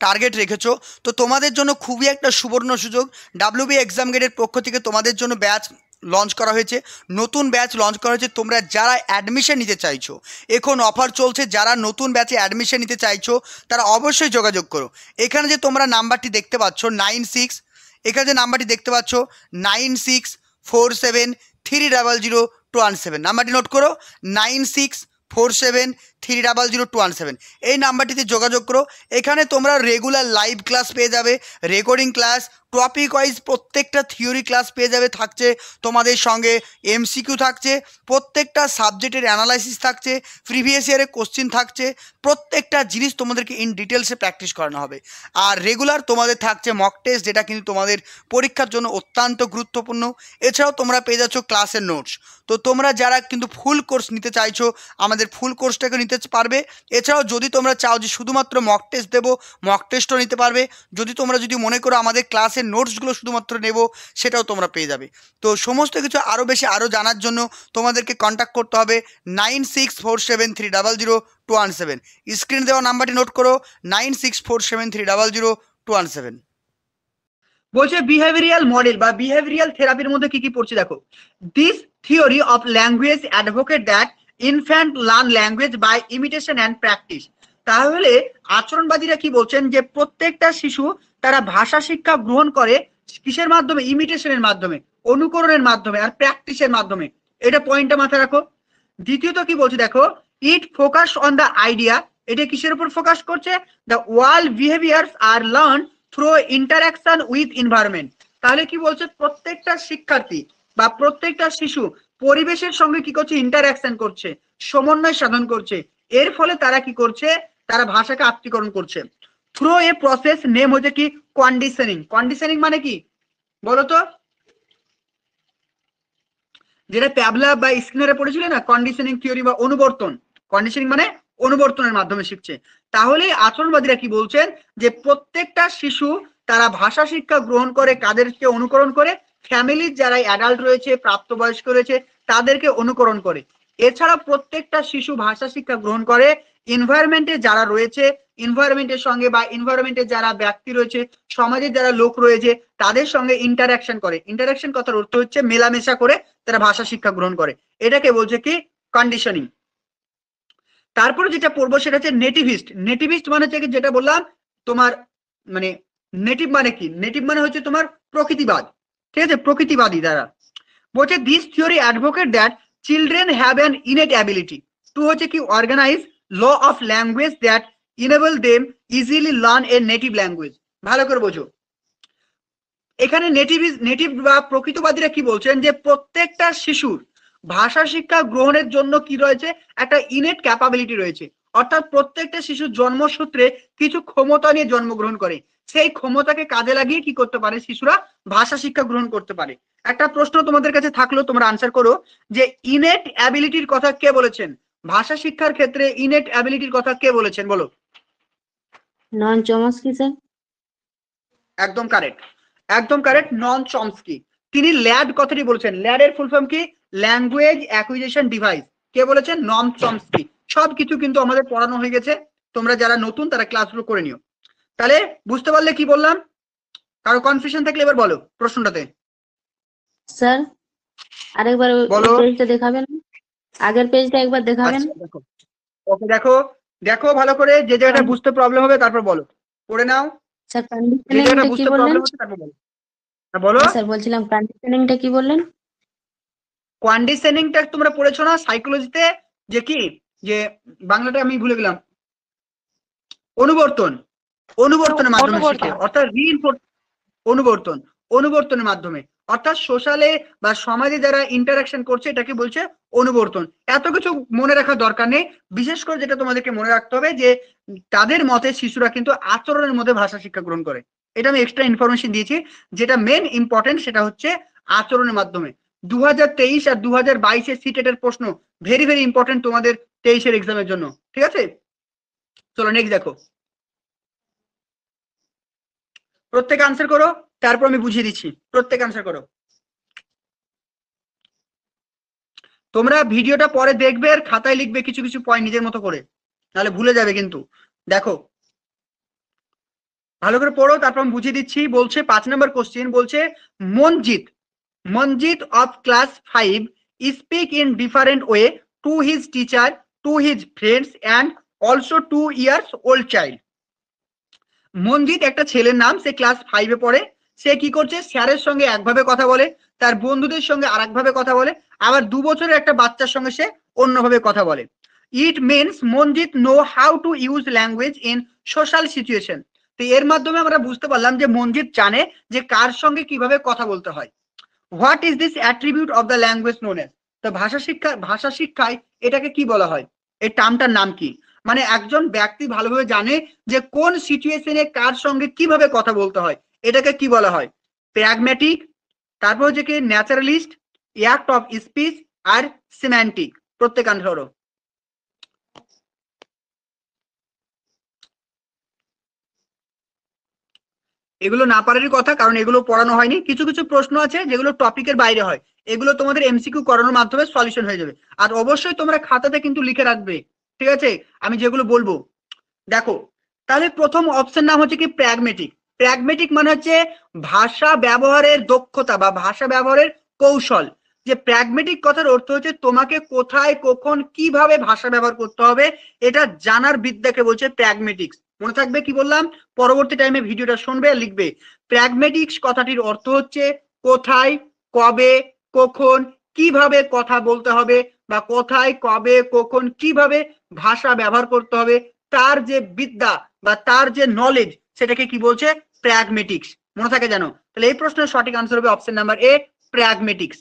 টার্গেট রেখেছো, তো তোমাদের জন্য খুবই একটা সুবর্ণ সুযোগ। ডাব্লিউবি এক্সাম গেটের পক্ষ থেকে তোমাদের জন্য ব্যাচ লঞ্চ করা হয়েছে, নতুন ব্যাচ লঞ্চ করা হয়েছে। তোমরা যারা অ্যাডমিশন নিতে চাইছো, এখন অফার চলছে, যারা নতুন ব্যাচে অ্যাডমিশন নিতে চাইছো তারা অবশ্যই যোগাযোগ করো। এখানে যে তোমরা নাম্বারটি দেখতে পাচ্ছ 96, এখানে যে নাম্বারটি দেখতে পাচ্ছ 9647300217, নাম্বারটি নোট করো, 9647300217। এই নাম্বারটিতে যোগাযোগ করো। এখানে তোমরা রেগুলার লাইভ ক্লাস পেয়ে যাবে, রেকর্ডিং ক্লাস, টপিক ওয়াইজ প্রত্যেকটা থিওরি ক্লাস পেয়ে যাবে। থাকছে তোমাদের সঙ্গে এমসিকিউ থাকছে, প্রত্যেকটা সাবজেক্টের অ্যানালাইসিস থাকছে, প্রিভিয়াস ইয়ারের কোশ্চিন থাকছে, প্রত্যেকটা জিনিস তোমাদেরকে ইন ডিটেলসে প্র্যাকটিস করানো হবে। আর রেগুলার তোমাদের থাকছে মক টেস্ট, যেটা কিন্তু তোমাদের পরীক্ষার জন্য অত্যন্ত গুরুত্বপূর্ণ। এছাড়াও তোমরা পেয়ে যাচ্ছ ক্লাসের নোটস। তো তোমরা যারা কিন্তু ফুল কোর্স নিতে চাইছো, আমাদের ফুল কোর্সটাকে নিতে নিতে পারবে। এছাড়াও যদি তোমরা চাও যে শুধুমাত্র মক টেস্ট দেবো, মক টেস্টও নিতে পারবে। যদি মনে করো আমাদের ক্লাসের নোটসগুলো শুধুমাত্র নেব, সেটাও তোমরা পেয়ে যাবে। তো সমস্ত কিছু আরও বেশি আরও জানার জন্য তোমাদেরকে কন্ট্যাক্ট করতে হবে 9647300217। স্ক্রিন দেওয়া নাম্বারটি নোট করো 9647300217। বলছে বিহেভিয়ারাল মডেল বা বিহেভিয়ারাল থেরাপির মধ্যে কি কি পড়ছে দেখো। This theory of language advocate that infant learn language by imitation and practice. তাহলে আচরণবাদীরা কি বলছেন যে প্রত্যেকটা শিশু তারা ভাষা শিক্ষা গ্রহণ করে কিসের মাধ্যমে? ইমিটেশনের মাধ্যমে, অনুকরণের মাধ্যমে আর প্র্যাকটিসের মাধ্যমে। এটা পয়েন্টটা মাথায় রাখো। দ্বিতীয়ত কি বলছে দেখো, it focus on the idea. এটা কিসের উপর ফোকাস করছে? The world behaviours are learn through interaction with environment. তাহলে কি বলছে? প্রত্যেকটা শিক্ষার্থী বা প্রত্যেকটা শিশু পরিবেশের সঙ্গে কি করছে? ইন্টারাকশন করছে, সমন্বয় সাধন করছে। এর ফলে তারা কি করছে? তারা ভাষাকে আত্মীকরণ করছে থ্রু এ প্রসেস নেম হচ্ছে কি? কন্ডিশনিং। কন্ডিশনিং মানে কি বলতো? যেটা প্যাভলভ বা স্কিনারে পড়েছিল না, কন্ডিশনিং থিওরি বা অনুবর্তন। কন্ডিশনিং মানে অনুবর্তনের মাধ্যমে শিখছে। তাহলে আচরণবাদীরা কি বলছেন যে প্রত্যেকটা শিশু তারা ভাষা শিক্ষা গ্রহণ করে কাদেরকে অনুকরণ করে? ফ্যামিলির যারা অ্যাডাল্ট রয়েছে, প্রাপ্তবয়স্ক রয়েছে, তাদেরকে অনুকরণ করে। এছাড়া প্রত্যেকটা শিশু ভাষা শিক্ষা গ্রহণ করে এনভায়রনমেন্টে যারা রয়েছে, এনভায়রনমেন্টের সঙ্গে বা এনভায়রনমেন্টে যারা ব্যক্তি রয়েছে, সমাজের যারা লোক রয়েছে, তাদের সঙ্গে ইন্টারাকশন করে। ইন্টারাকশন কথার অর্থ হচ্ছে মেলামেশা করে তারা ভাষা শিক্ষা গ্রহণ করে। এটাকে বলছে কি? কন্ডিশনিং। তারপরে যেটা পড়বো সেটা হচ্ছে নেটিভিস্ট। নেটিভিস্ট মানে হচ্ছে যেটা বললাম তোমার, মানে নেটিভ মানে কি? নেটিভ মানে হচ্ছে তোমার প্রকৃতিবাদ, ঠিক আছে? প্রকৃতিবাদী দ্বারা বলছে this theory advocate that children have an innate ability to হচ্ছে কি organise law of language that enable them easily learn a native language. ভালো করে বোঝো। এখানে নেটিভ বা প্রকৃতবাদীরা কি বলছেন যে প্রত্যেকটা শিশুর ভাষা শিক্ষা গ্রহণের জন্য কি রয়েছে? একটা ইনেট ক্যাপাবিলিটি রয়েছে। অর্থাৎ প্রত্যেকটা শিশু জন্মসূত্রে কিছু ক্ষমতা নিয়ে জন্মগ্রহণ করে। সেই ক্ষমতাকে কাজে লাগিয়ে কি করতে পারে? শিশুরা ভাষা শিক্ষা গ্রহণ করতে পারে। একটা প্রশ্ন তোমাদের কাছে থাকলো, তোমরা আনসার করো যে ইনেট অ্যাবিলিটির কথা কে বলেছেন? ভাষা শিক্ষার ক্ষেত্রে ইনেট অ্যাবিলিটির কথা কে বলেছেন বলো? Noam Chomsky sir. একদম কারেক্ট, একদম কারেক্ট, নন চমস্কি। তিনি ল্যাড কথাটি বলেছেন। ল্যাডের ফুল ফর্ম কি? Language acquisition device. কে বলেছেন? Noam Chomsky. সবকিছু কিন্তু আমাদের পড়ানো হয়ে গেছে, তোমরা যারা নতুন তারা ক্লাসগুলো করে নিও। তাহলে বুঝতে পারলে কি বললাম? কারো কনফিউশন থাকলে এবার বলো প্রশ্নটাতে। স্যার আরেকবার বলো। পেজটা দেখাবেন, আগের পেজটা একবার দেখাবেন। আচ্ছা, দেখো। ওকে, দেখো দেখো ভালো করে, যে জায়গাটা বুঝতে প্রবলেম হবে তারপর বলো, পড়ে নাও। স্যার যে জায়গাটা কন্ডিশনিংটা কি বুঝতে বললেন? প্রবলেম হচ্ছে তারপর বলো। হ্যাঁ, বলো। স্যার বলছিলাম কন্ডিশনিংটা কি বললেন? কন্ডিশনিংটা তোমরা পড়েছো না সাইকোলজিতে? যে কি, যে বাংলাটা আমি ভুলে গেলাম, অনুবর্তন। অনুবর্তনের মাধ্যমে শিখে, অর্থাৎ অনুবর্তন, অনুবর্তনের মাধ্যমে, অর্থাৎ সোশ্যালে বা সমাজে যারা ইন্টারাকশন করছে এটাকে বলছে অনুবর্তন। এত কিছু মনে রাখার দরকার নেই। বিশেষ করে যেটা তোমাদেরকে মনে রাখতে হবে যে তাদের মতে শিশুরা কিন্তু আচরণের মধ্যে ভাষা শিক্ষা গ্রহণ করে। এটা আমি এক্সট্রা ইনফরমেশন দিয়েছি। যেটা মেন ইম্পর্টেন্ট সেটা হচ্ছে আচরণের মাধ্যমে। 2023 আর 2022 সিটেটের প্রশ্ন ভেরি ভেরি ইম্পর্টেন্ট তোমাদের 23 এক্সামের জন্য, ঠিক আছে? চলো নেক্সট দেখো। প্রত্যেক আনসার করো, তারপর আমি বুঝিয়ে দিচ্ছি। প্রত্যেক আনসার করো। তোমরা ভিডিওটা পরে দেখবে আর খাতায় লিখবে কিছু কিছু পয়েন্ট নিজের মতো করে, নাহলে ভুলে যাবে কিন্তু। দেখো ভালো করে পড়ো, তারপর আমি বুঝিয়ে দিচ্ছি। বলছে 5 নম্বর কোশ্চেন, বলছে Manjit of class 5 speak in different way to his teacher, to his friends and also 2 years old child. Manjit একটা ছেলের নাম, সে ক্লাস 5-এ পড়ে। সে কি করছে? স্যারের সঙ্গে একভাবে কথা বলে, তার বন্ধুদের সঙ্গে আরেকভাবে কথা বলে, আবার 2 বছরের একটা বাচ্চার সঙ্গে সে অন্যভাবে কথা বলে। It means Manjit know how to use language in social situation. তো এর মাধ্যমে আমরা বুঝতে পারলাম যে মনজিৎ জানে যে কার সঙ্গে কিভাবে কথা বলতে হয়। What is this attribute of the language known as? তো ভাষা শিক্ষায় এটাকে কি বলা হয়? এই টার্মটার নাম কি? মানে একজন ব্যক্তি ভালোভাবে জানে যে কোন সিচুয়েশনে কার সঙ্গে কিভাবে কথা বলতে হয়, এটাকে কি বলা হয়? প্র্যাগম্যাটিক, তারপর হচ্ছে কি ন্যাচারালিস্ট, অ্যাক্ট অফ স্পিচ আর সিম্যান্টিক। প্রত্যেক আনসার করো। এগুলো না পারারই কথা, কারণ এগুলো পড়ানো হয়নি। কিছু কিছু প্রশ্ন আছে যেগুলো টপিকের বাইরে হয়, এগুলো তোমাদের এমসিকিউ করানোর মাধ্যমে সলিউশন হয়ে যাবে। আর অবশ্যই তোমরা খাতাতে কিন্তু লিখে রাখবে, ঠিক আছে, আমি যেগুলো বলবো। দেখো, তাহলে প্রথম অপশন নাম হচ্ছে কি প্র্যাগমেটিক। প্র্যাগমেটিক মানে হচ্ছে ভাষা ব্যবহারের দক্ষতা বা ভাষা ব্যবহারের কৌশল। যে প্র্যাগমেটিক কথার অর্থ হচ্ছে তোমাকে কোথায় কখন কিভাবে ভাষা ব্যবহার করতে হবে এটা জানার বিদ্যাকে বলছে প্র্যাগমেটিক্স। মনে থাকবে কি বললাম, পরবর্তী টাইমে ভিডিওটা শুনবে আর লিখবে। প্র্যাগমেটিক্স কথাটির অর্থ হচ্ছে কোথায় কবে কখন কিভাবে কথা বলতে হবে, বা কোথায় কবে কখন কিভাবে ভাষা ব্যবহার করতে হবে, তার যে বিদ্যা বা তার যে নলেজ, সেটাকে কি বলছে প্র্যাগমেটিক্স। মনে থাকে জানো? তাহলে এই প্রশ্নের সঠিক আনসার হবে option number A, pragmatics.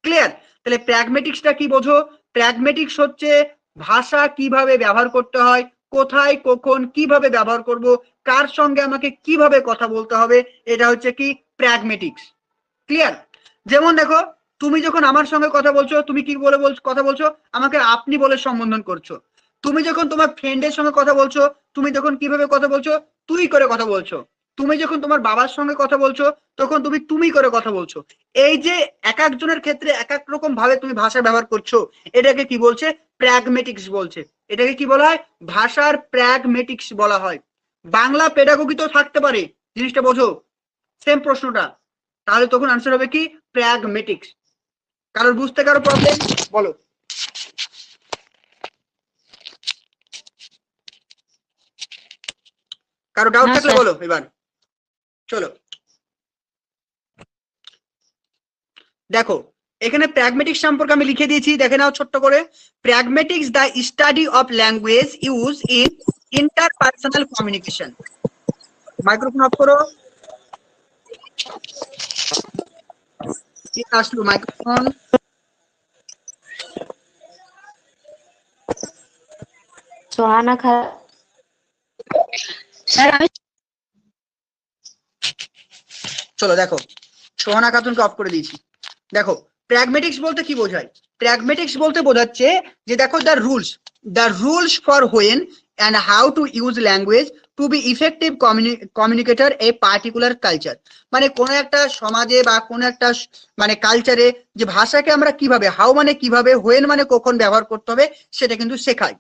Clear? তাহলে প্র্যাগমেটিক্সটা কি বোঝো? প্র্যাগমেটিক্স হচ্ছে ভাষা কিভাবে ব্যবহার করতে হয়, কোথায় কখন কিভাবে ব্যবহার করব, কার সঙ্গে আমাকে কিভাবে কথা বলতে হবে, এটা হচ্ছে কি প্র্যাগমেটিক্স। ক্লিয়ার? যেমন দেখো, তুমি যখন আমার সঙ্গে কথা বলছো, তুমি কি বলে কথা বলছো? আমাকে আপনি বলে সম্বোধন করছো। তুমি যখন তোমার ফ্রেন্ডের সঙ্গে কথা বলছো, তুমি তখন কিভাবে কথা বলছো? তুই করে কথা বলছো। তুমি যখন তোমার বাবার সঙ্গে কথা বলছো, তখন তুমি করে কথা বলছো। এই যে এক একজনের ক্ষেত্রে এক এক রকম ভাবে তুমি ভাষা ব্যবহার করছো, এটাকে কি বলছে প্র্যাগমেটিক্স বলছে। এটাকে কি বলা হয়? ভাষার প্র্যাগমেটিক্স বলা হয়। বাংলা পেডাগোগি তো থাকতে পারে, জিনিসটা বোঝো, সেম প্রশ্নটা। তাহলে তখন আনসার হবে কি প্র্যাগমেটিক্স। কারোর বুঝতে কারো প্রবলেম বলো? কারো ডাউট না, থাকলে স্যার। বলো এবার। চলো দেখো, এখানে প্র্যাগমেটিক্স সম্পর্কে আমি লিখে দিয়েছি, দেখে নাও ছোট্ট করে। Pragmatics the study of language use in interpersonal communication. Microphone off করো। কি আসলো মাইক্রোফোন? সোহানা খা স্যার আমি চলো দেখো, সোহানা খাতুনকে অফ করে দিয়েছি। দেখো, প্র্যাগমেটিক্স বলতে কি বোঝায়? প্র্যাগমেটিক্স বলতে বোঝাচ্ছে যে দেখো, the rules for when and how to use language to be effective communicator a particular culture. মানে কোন একটা সমাজে বা কোন একটা মানে কালচারে যে ভাষাকে আমরা কিভাবে, হাউ মানে কিভাবে, হোয়েন মানে কখন ব্যবহার করতে হবে, সেটা কিন্তু শেখায়।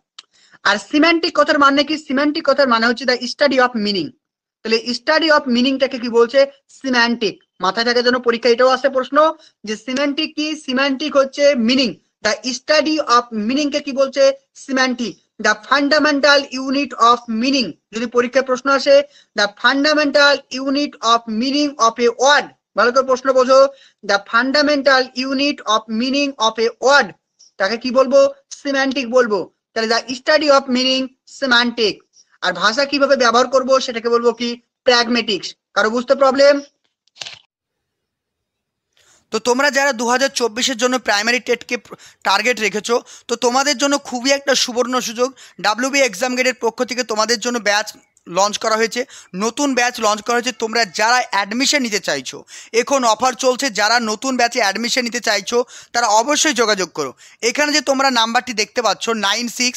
আর সিম্যান্টিক কথার মানে কি? সিম্যান্টিক কথার মানে হচ্ছে দ্য স্টাডি অফ মিনিং। তাহলে স্টাডি অফ মিনিংটাকে কি বলছে? সিম্যান্টিক। মাথায় থাকার জন্য পরীক্ষা এটাও আসে প্রশ্ন যে সিম্যান্টিক কি? সিম্যান্টিক হচ্ছে meaning. The study of meaning কে কি বলছে? Semantic. The fundamental unit of meaning, যদি পরীক্ষায় প্রশ্ন আসে, the fundamental unit of meaning of a word, ভালো করে প্রশ্ন বোঝো, the fundamental unit of meaning of a word, তাকে কি বলবো? সিম্যান্টিক বলবো। তাহলে the study of meaning semantic. আর ভাষা কিভাবে ব্যবহার করব সেটাকে বলবো কি প্র্যাগমেটিক্স। কারো বুঝতে প্রবলেম? তো তোমরা যারা 2024-এর জন্য প্রাইমারি টেটকে টার্গেট রেখেছো, তো তোমাদের জন্য খুবই একটা সুবর্ণ সুযোগ। ডাব্লিউবি এক্সাম গেটের পক্ষ থেকে তোমাদের জন্য ব্যাচ লঞ্চ করা হয়েছে, নতুন ব্যাচ লঞ্চ করা হয়েছে। তোমরা যারা অ্যাডমিশন নিতে চাইছো, এখন অফার চলছে, যারা নতুন ব্যাচে অ্যাডমিশন নিতে চাইছো তারা অবশ্যই যোগাযোগ করো। এখানে যে তোমরা নাম্বারটি দেখতে পাচ্ছ 96,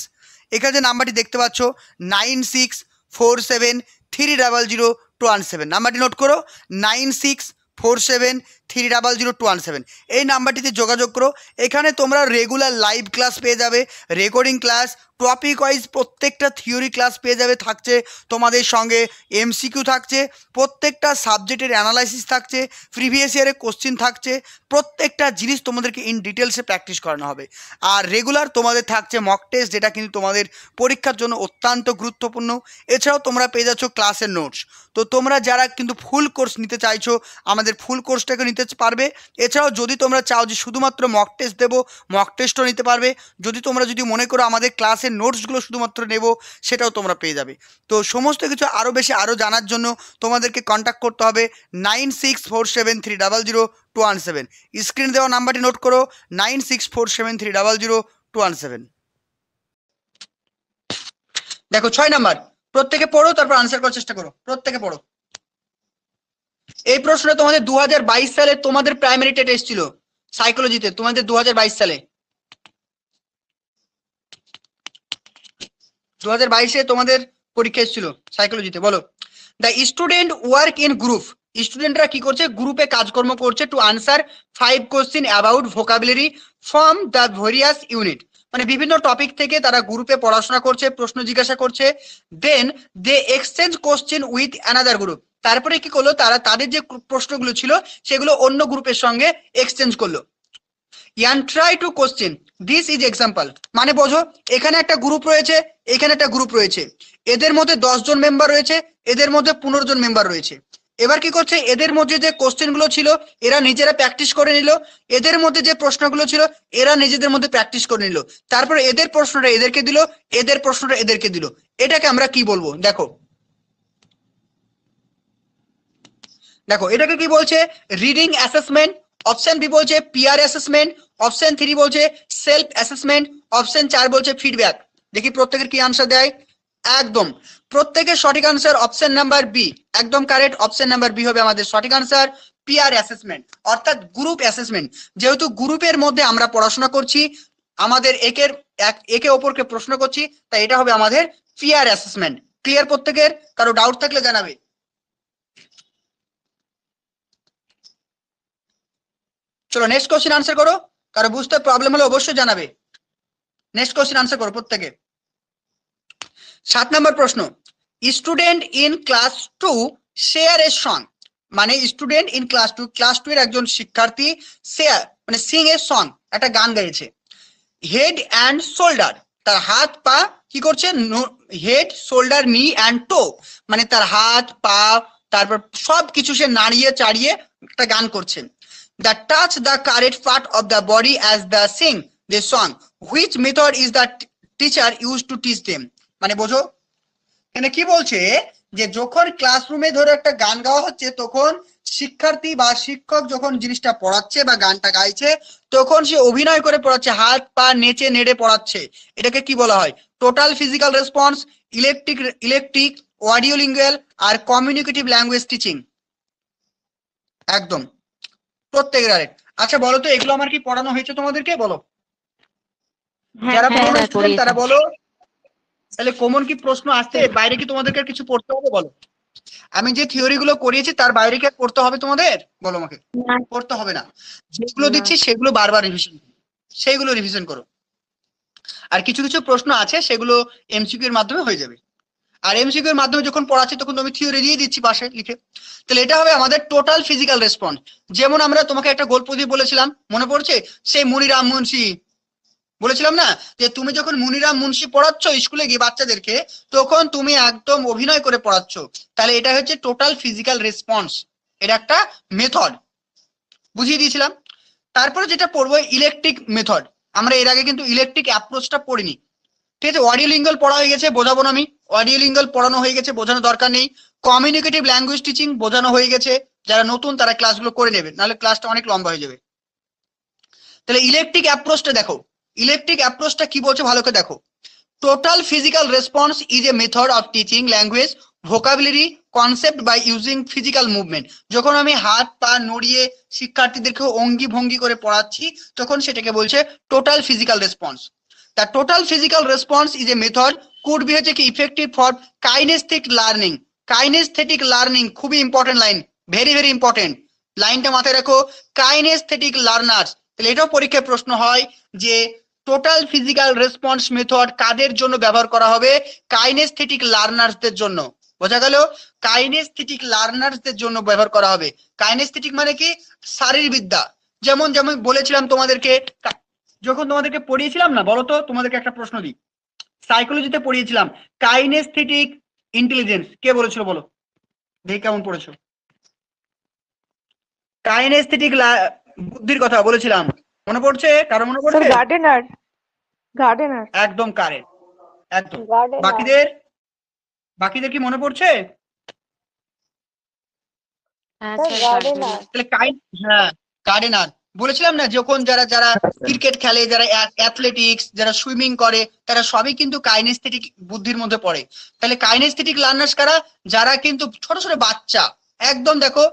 এখানে যে নাম্বারটি দেখতে পাচ্ছ 9647300217, নাম্বারটি নোট করো, 9647300217। এই নাম্বারটিতে যোগাযোগ করো। এখানে তোমরা রেগুলার লাইভ ক্লাস পেয়ে যাবে, রেকর্ডিং ক্লাস, টপিক ওয়াইজ প্রত্যেকটা থিওরি ক্লাস পেয়ে যাবে, থাকছে তোমাদের সঙ্গে এমসিকিউ থাকছে, প্রত্যেকটা সাবজেক্টের অ্যানালাইসিস থাকছে, প্রিভিয়াস ইয়ারের কোশ্চিন থাকছে, প্রত্যেকটা জিনিস তোমাদেরকে ইন ডিটেলসে প্র্যাকটিস করানো হবে। আর রেগুলার তোমাদের থাকছে মক টেস্ট, যেটা কিন্তু তোমাদের পরীক্ষার জন্য অত্যন্ত গুরুত্বপূর্ণ। এছাড়াও তোমরা পেয়ে যাচ্ছ ক্লাসের নোটস। তো তোমরা যারা কিন্তু ফুল কোর্স নিতে চাইছো, আমাদের ফুল কোর্সটাকে নিতে পারবে। এছাড়াও যদি তোমরা চাও যে শুধুমাত্র মক টেস্ট দেবো, মক টেস্টও নিতে পারবে। যদি মনে করো আমাদের ক্লাসের নোটসগুলো শুধুমাত্র নেব, সেটাও তোমরা পেয়ে যাবে। তো সমস্ত কিছু আরও জানার জন্য তোমাদেরকে কন্ট্যাক্ট করতে হবে 9647300217। স্ক্রিনে দেওয়া নাম্বারটি নোট করো, 9647300217। দেখো 6 নাম্বার, প্রত্যেকে পড়ো, তারপর আনসার করার চেষ্টা করো। প্রত্যেকে পড়ো। এই প্রশ্নটা তোমাদের 2022 সালে তোমাদের প্রাইমারি টেট এসেছিল সাইকোলজিতে, তোমাদের 2022 সালে, 2022-এ তোমাদের পরীক্ষা এসেছিল সাইকোলজিতে। বলো, the student work in group, স্টুডেন্টরা কি করছে, গ্রুপে কাজকর্ম করছে to answer 5 question about vocabulary from the various unit, মানে বিভিন্ন টপিক থেকে তারা গ্রুপে পড়াশোনা করছে, প্রশ্ন জিজ্ঞাসা করছে। Then they exchange question with another group, তারপরে কি করলো, তারা তাদের যে প্রশ্নগুলো ছিল সেগুলো অন্য গ্রুপের সঙ্গে এক্সচেঞ্জ করলো। ইয়ান try to question this is example, মানে বোঝো এখানে একটা গ্রুপ রয়েছে, এখানে একটা গ্রুপ রয়েছে, এদের মধ্যে 10 জন মেম্বার রয়েছে, এদের মধ্যে 15 জন মেম্বার রয়েছে। এবার কি করছে, এদের মধ্যে যে কোশ্চেন গুলো ছিল এরা নিজেরা প্র্যাকটিস করে নিল, এদের মধ্যে যে প্রশ্নগুলো ছিল এরা নিজেদের মধ্যে প্র্যাকটিস করে নিল, তারপরে এদের প্রশ্নটা এদেরকে দিল, এদের প্রশ্নটা এদেরকে দিল। এটাকে আমরা কি বলবো, দেখো দেখো এটাকে কি বলছে, রিডিং অ্যাসেসমেন্ট। অপশন বি বলছে পিয়ার অ্যাসেসমেন্ট, অপশন 3 বলছে সেলফ অ্যাসেসমেন্ট, অপশন 4 বলছে ফিডব্যাক। দেখি প্রত্যেকের কি আনসার দেয়। একদম প্রত্যেকের সঠিক আনসার অপশন নাম্বার বি, একদম কারেক্ট। অপশন নাম্বার বি হবে আমাদের সঠিক আনসার, পিয়ার অ্যাসেসমেন্ট অর্থাৎ গ্রুপ অ্যাসেসমেন্ট। যেহেতু গ্রুপের মধ্যে আমরা পড়াশোনা করছি, আমাদের একে অপরকে প্রশ্ন করছি, তাই এটা হবে আমাদের পিয়ার অ্যাসেসমেন্ট। ক্লিয়ার প্রত্যেকের? কারো ডাউট থাকলে জানাবে। চলো নেক্সট কোশ্চেন আনসার করো, কারো বুঝতে প্রবলেম হলে অবশ্যই জানাবে। নেক্সট কোশ্চেন আনসার করো প্রত্যেকে। 7 নম্বর প্রশ্ন, student in class 2 share a song, মানে স্টুডেন্ট ইন ক্লাস 2, ক্লাস 2 এর একজন শিক্ষার্থী শেয়ার মানে সিং এ সং, একটা গান গাইছে। হেড অ্যান্ড শোল্ডার, তার হাত পা কি করছে, হেড শোল্ডার নি অ্যান্ড টো, মানে তার হাত পা তারপর সব কিছু সে নাড়িয়ে চাড়িয়ে একটা গান করছে। The touch the correct part of the body as the Singh the song, which method is the teacher use to teach them, মানে বোঝো এখানে কি বলছে যে যখন ক্লাসরুমে ধরো একটা গান গাওয়া হচ্ছে, তখন শিক্ষার্থী বা শিক্ষক যখন জিনিসটা পড়াচ্ছে বা গানটা গাইছে, তখন সে অভিনয় করে পড়াচ্ছে, হাত পা নেচে নেড়ে পড়াচ্ছে। এটাকে কি বলা হয়, total physical response, electric audio lingual আর কমিউনিকেটিভ ল্যাঙ্গুয়েজ টিচিং। একদম প্রত্যেকের আরেক। আচ্ছা বলো তো এগুলো আমার কি পড়ানো হয়েছে তোমাদেরকে, বলো যারা পুরনো স্টুডেন্ট তারা বলো। তাহলে কমন কি প্রশ্ন আসছে, বাইরে কি তোমাদেরকে কিছু পড়তে হবে বলো? আমি যে থিওরি গুলো করিয়েছি তার বাইরে কি পড়তে হবে তোমাদের, বলো আমাকে। পড়তে হবে না, যেগুলো দিচ্ছি সেগুলো বারবার রিভিশন, সেইগুলো রিভিশন করো। আর কিছু কিছু প্রশ্ন আছে সেগুলো এমসিকিউ এর মাধ্যমে হয়ে যাবে। আর এমসিকিউ এর মাধ্যমে যখন পড়াচ্ছি তখন আমি থিওরি দিয়ে দিচ্ছি পাশে লিখে। তাহলে এটা হবে আমাদের টোটাল ফিজিক্যাল রেসপন্স। যেমন আমরা তোমাকে একটা গল্প দিয়ে বলেছিলাম, মনে পড়ছে, সেই মুনিরাম মুন্সি বলেছিলাম না, যে তুমি যখন মুনিরাম মুন্সি পড়াচ্ছ স্কুলে গিয়ে বাচ্চাদেরকে, তখন তুমি একদম অভিনয় করে পড়াচ্ছ। তাহলে এটা হচ্ছে টোটাল ফিজিক্যাল রেসপন্স, এটা একটা মেথড বুঝিয়ে দিয়েছিলাম। তারপরে যেটা পড়বো ইলেকট্রিক মেথড, আমরা এর আগে কিন্তু ইলেকট্রিক অ্যাপ্রোচটা পড়িনি, ঠিক আছে। অডিও লিঙ্গুয়াল পড়া হয়ে গেছে, বোঝাবো না আমি, অডিও লিঙ্গুয়াল পড়ানো হয়ে গেছে, বোঝানোর দরকার নেই। কমিউনিকেটিভ ল্যাঙ্গুয়েজ টিচিং বোঝানো হয়ে গেছে, যারা নতুন তারা ক্লাসগুলো করে নেবে, নাহলে ক্লাসটা অনেক লম্বা হয়ে যাবে। তাহলে ইলেকট্রিক অ্যাপ্রোচটা দেখো, ইলেকট্রিক অ্যাপ্রোচটা কি বলছে ভালো করে দেখো। Total physical response is a method of teaching language vocabulary concept by using physical movement. যখন আমি হাত পা নড়িয়ে শিক্ষার্থীদেরকে অঙ্গি ভঙ্গি করে পড়াচ্ছি, তখন সেটাকে বলছে total physical response. The total physical response is a method could be হচ্ছে কি effective for kinesthetic learning. Kinesthetic learning খুবই important line, very very important লাইনটা মাথায় রাখো, কাইনেস্থেটিক লার্নার্স। তাহলে এটাও পরীক্ষায় প্রশ্ন হয় যে টোটাল ফিজিক্যাল রেসপন্স মেথড কাদের জন্য ব্যবহার করা হবে, কাইনেস্থেটিক লার্নার্সদের জন্য। বোঝা গেল, কাইনেস্থেটিক লার্নার্সদের জন্য ব্যবহার করা হবে। কাইনেস্থেটিক মানে কি, শারীরবিদ্যা। যেমন যেমন বলেছিলাম তোমাদেরকে, যখন তোমাদেরকে পড়িয়েছিলাম না, বলো তো তোমাদেরকে একটা প্রশ্ন দিই, সাইকোলজিতে পড়িয়েছিলাম কাইনেস্থেটিক ইন্টেলিজেন্স, কে বলেছিল বলো দেখি কেমন পড়েছো। কাইনেস্থেটিক বুদ্ধির কথা বলেছিলাম, মনে পড়ছে কারো, মনে পড়ছে? গার্ডেনার, গার্ডেনার একদম কারেক্ট, একদম। বাকিদের কি মনে পড়ছে? তাহলে হ্যাঁ গার্ডেনার বলেছিলাম না, যখন যারা যারা ক্রিকেট খেলে, যারা অ্যাথলেটিক্স, যারা সুইমিং করে, তারা সবই কিন্তু কাইনেস্থেটিক বুদ্ধির মধ্যে পড়ে। তাহলে কাইনেস্থেটিক লার্নার্স কারা, যারা কিন্তু ছোট ছোট বাচ্চা, একদম দেখো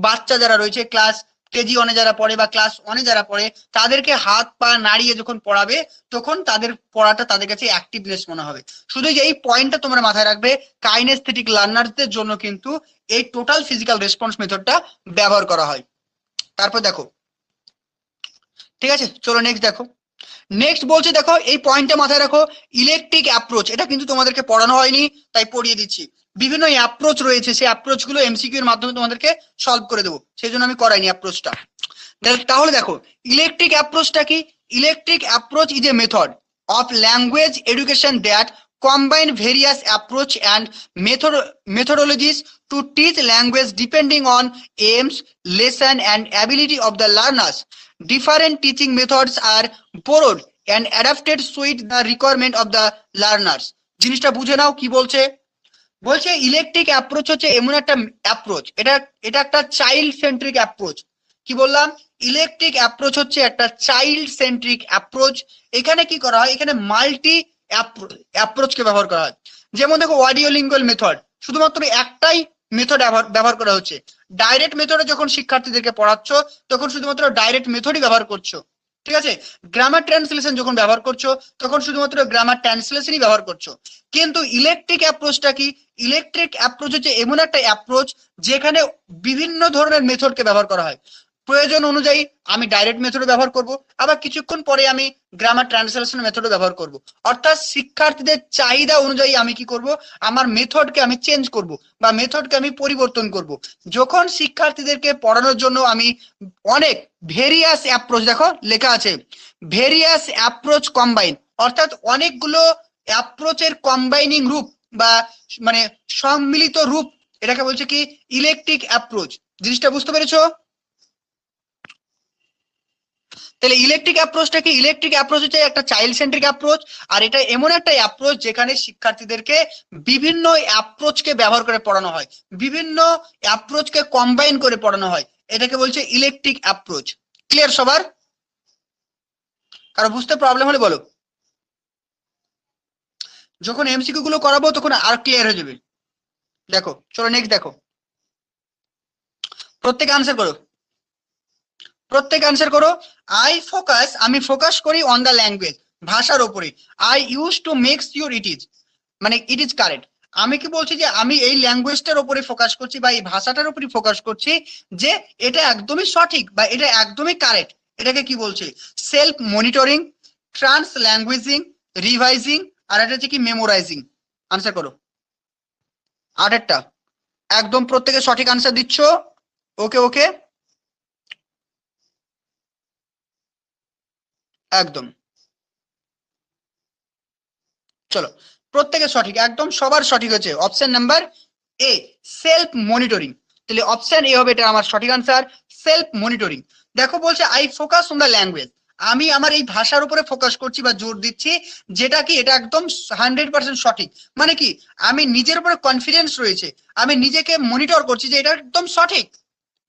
বাচ্চা যারা রয়েছে ক্লাস কেজি ওয়ানে যারা পড়ে বা ক্লাস ওয়ানে যারা পড়ে তাদেরকে হাত পা নাড়িয়ে যখন পড়াবে তখন তাদের পড়াটা তাদের কাছে অ্যাক্টিভনেস মনে হবে। শুধু এই পয়েন্টটা তোমরা মাথায় রাখবে, কাইনেস্থেটিক লার্নারদের জন্য কিন্তু এই টোটাল ফিজিক্যাল রেসপন্স মেথডটা ব্যবহার করা হয়। তারপর দেখো, ঠিক আছে, চলো নেক্সট দেখো। নেক্সট বলছে, দেখো এই পয়েন্টটা মাথায় রাখো, ইলেকট্রিক অ্যাপ্রোচ। এটা কিন্তু তোমাদেরকে পড়ানো হয়নি, তাই পড়িয়ে দিচ্ছি। বিভিন্ন অ্যাপ্রোচ রয়েছে, সেই অ্যাপ্রোচ গুলো এমসিকিউ এর মাধ্যমে তোমাদেরকে সলভ করে দেবো, সেই জন্য আমি করাইনি অ্যাপ্রোচটা। তাহলে দেখো ইলেকট্রিক অ্যাপ্রোচটা কি? Electric approach is a method of language education that combine various approach and methodologies to teach language depending on aims, lesson and ability of the learners. Different teaching methods are borrowed and adapted suit the requirement of the learners. জিনিসটা বুঝে নাও কি বলছে। বলছে electric approach হচ্ছে এমন একটা approach, এটা একটা চাইল্ড সেন্ট্রিক অ্যাপ্রোচ। কি বললাম? ইলেকট্রিক অ্যাপ্রোচ হচ্ছে একটা চাইল্ড সেন্ট্রিক অ্যাপ্রোচ। এখানে কি করা হয়? এখানে মাল্টি অ্যাপ্রোচকে ব্যবহার করা হয়। যেমন দেখো অডিও লিঙ্গুয়াল মেথড, শুধুমাত্র একটাই মেথড ব্যবহার করা হচ্ছে। ডাইরেক্ট মেথডে যখন শিক্ষার্থীদেরকে পড়াচ্ছ তখন শুধুমাত্র ডাইরেক্ট মেথডই ব্যবহার করছো, ঠিক আছে। গ্রামার ট্রান্সলেশন যখন ব্যবহার করছো তখন শুধুমাত্র গ্রামার ট্রান্সলেশনই ব্যবহার করছো। কিন্তু ইলেকট্রিক অ্যাপ্রোচটা কি? ইলেকট্রিক অ্যাপ্রোচ হচ্ছে এমন একটা অ্যাপ্রোচ যেখানে বিভিন্ন ধরনের মেথডকে ব্যবহার করা হয়। প্রয়োজন অনুযায়ী আমি ডাইরেক্ট মেথড ব্যবহার করব, আবার কিছুক্ষণ পরে আমি গ্রামার ট্রান্সলেশন মেথড ব্যবহার করব। অর্থাৎ শিক্ষার্থীদের চাহিদা অনুযায়ী আমি কি করব? আমার মেথডকে আমি চেঞ্জ করব বা মেথডকে আমি পরিবর্তন করব। যখন শিক্ষার্থীদেরকে পড়ানোর জন্য আমি অনেক ভেরিয়াস অ্যাপ্রোচ, দেখো লেখা আছে ভেরিয়াস অ্যাপ্রোচ কম্বাইন, অর্থাৎ অনেকগুলো অ্যাপ্রোচের কম্বাইনিং রূপ বা মানে সম্মিলিত রূপ, এটাকে বলছে কি ইলেকট্রিক অ্যাপ্রোচ। জিনিসটা বুঝতে পেরেছো? তাহলে ইলেকট্রিক অ্যাপ্রোচটা কি? ইলেকট্রিক অ্যাপ্রোচ হচ্ছে একটা চাইল্ড সেন্ট্রিক অ্যাপ্রোচ, আর এটা এমন একটা অ্যাপ্রোচ যেখানে শিক্ষার্থীদেরকে বিভিন্ন অ্যাপ্রোচকে ব্যবহার করে পড়ানো হয়, বিভিন্ন অ্যাপ্রোচকে কম্বাইন করে পড়ানো হয়। এটাকে বলছে ইলেকট্রিক অ্যাপ্রোচ। ক্লিয়ার সবার? কারো বুঝতে প্রবলেম হলে বলো, যখন এমসিকিউ গুলো করাবো তখন আর ক্লিয়ার হয়ে যাবে। দেখো চলো নেক্সট দেখো, প্রত্যেক আনসার করো, প্রত্যেক আনসার করো। আমি ফোকাস করি অন দ্য ল্যাঙ্গুয়েজ, ভাষার উপরে। I use to make sure it is, মানে ইট ইজ কারেক্ট। আমি কি বলছি? যে আমি এই ল্যাঙ্গুয়েজটার উপরে ফোকাস করছি বা এই ভাষাটার উপরে ফোকাস করছি যে এটা একদমই সঠিক বা এটা একদমই কারেক্ট। এটাকে কি বলছে? সেলফ মনিটরিং, ট্রান্স ল্যাঙ্গুয়েজিং, রিভাইজিং, আর এটা হচ্ছে কি মেমোরাইজিং। আনসার করো। আরেকটা একদম প্রত্যেকে সঠিক আনসার দিচ্ছ। ওকে ওকে, একদম চলো প্রত্যেকে সঠিক, একদম সবার সঠিক হচ্ছে option number A, self monitoring. তাহলে অপশন এ হবে এটা আমার সঠিক আনসার, সেলফ মনিটরিং। দেখো বলছে I focus on the language, আমি আমার এই ভাষার উপরে ফোকাস করছি বা জোর দিচ্ছি, যেটা কি এটা একদম 100% সঠিক। মানে কি? আমি নিজের উপরে কনফিডেন্স রয়েছে, আমি নিজেকে মনিটর করছি যে এটা একদম সঠিক,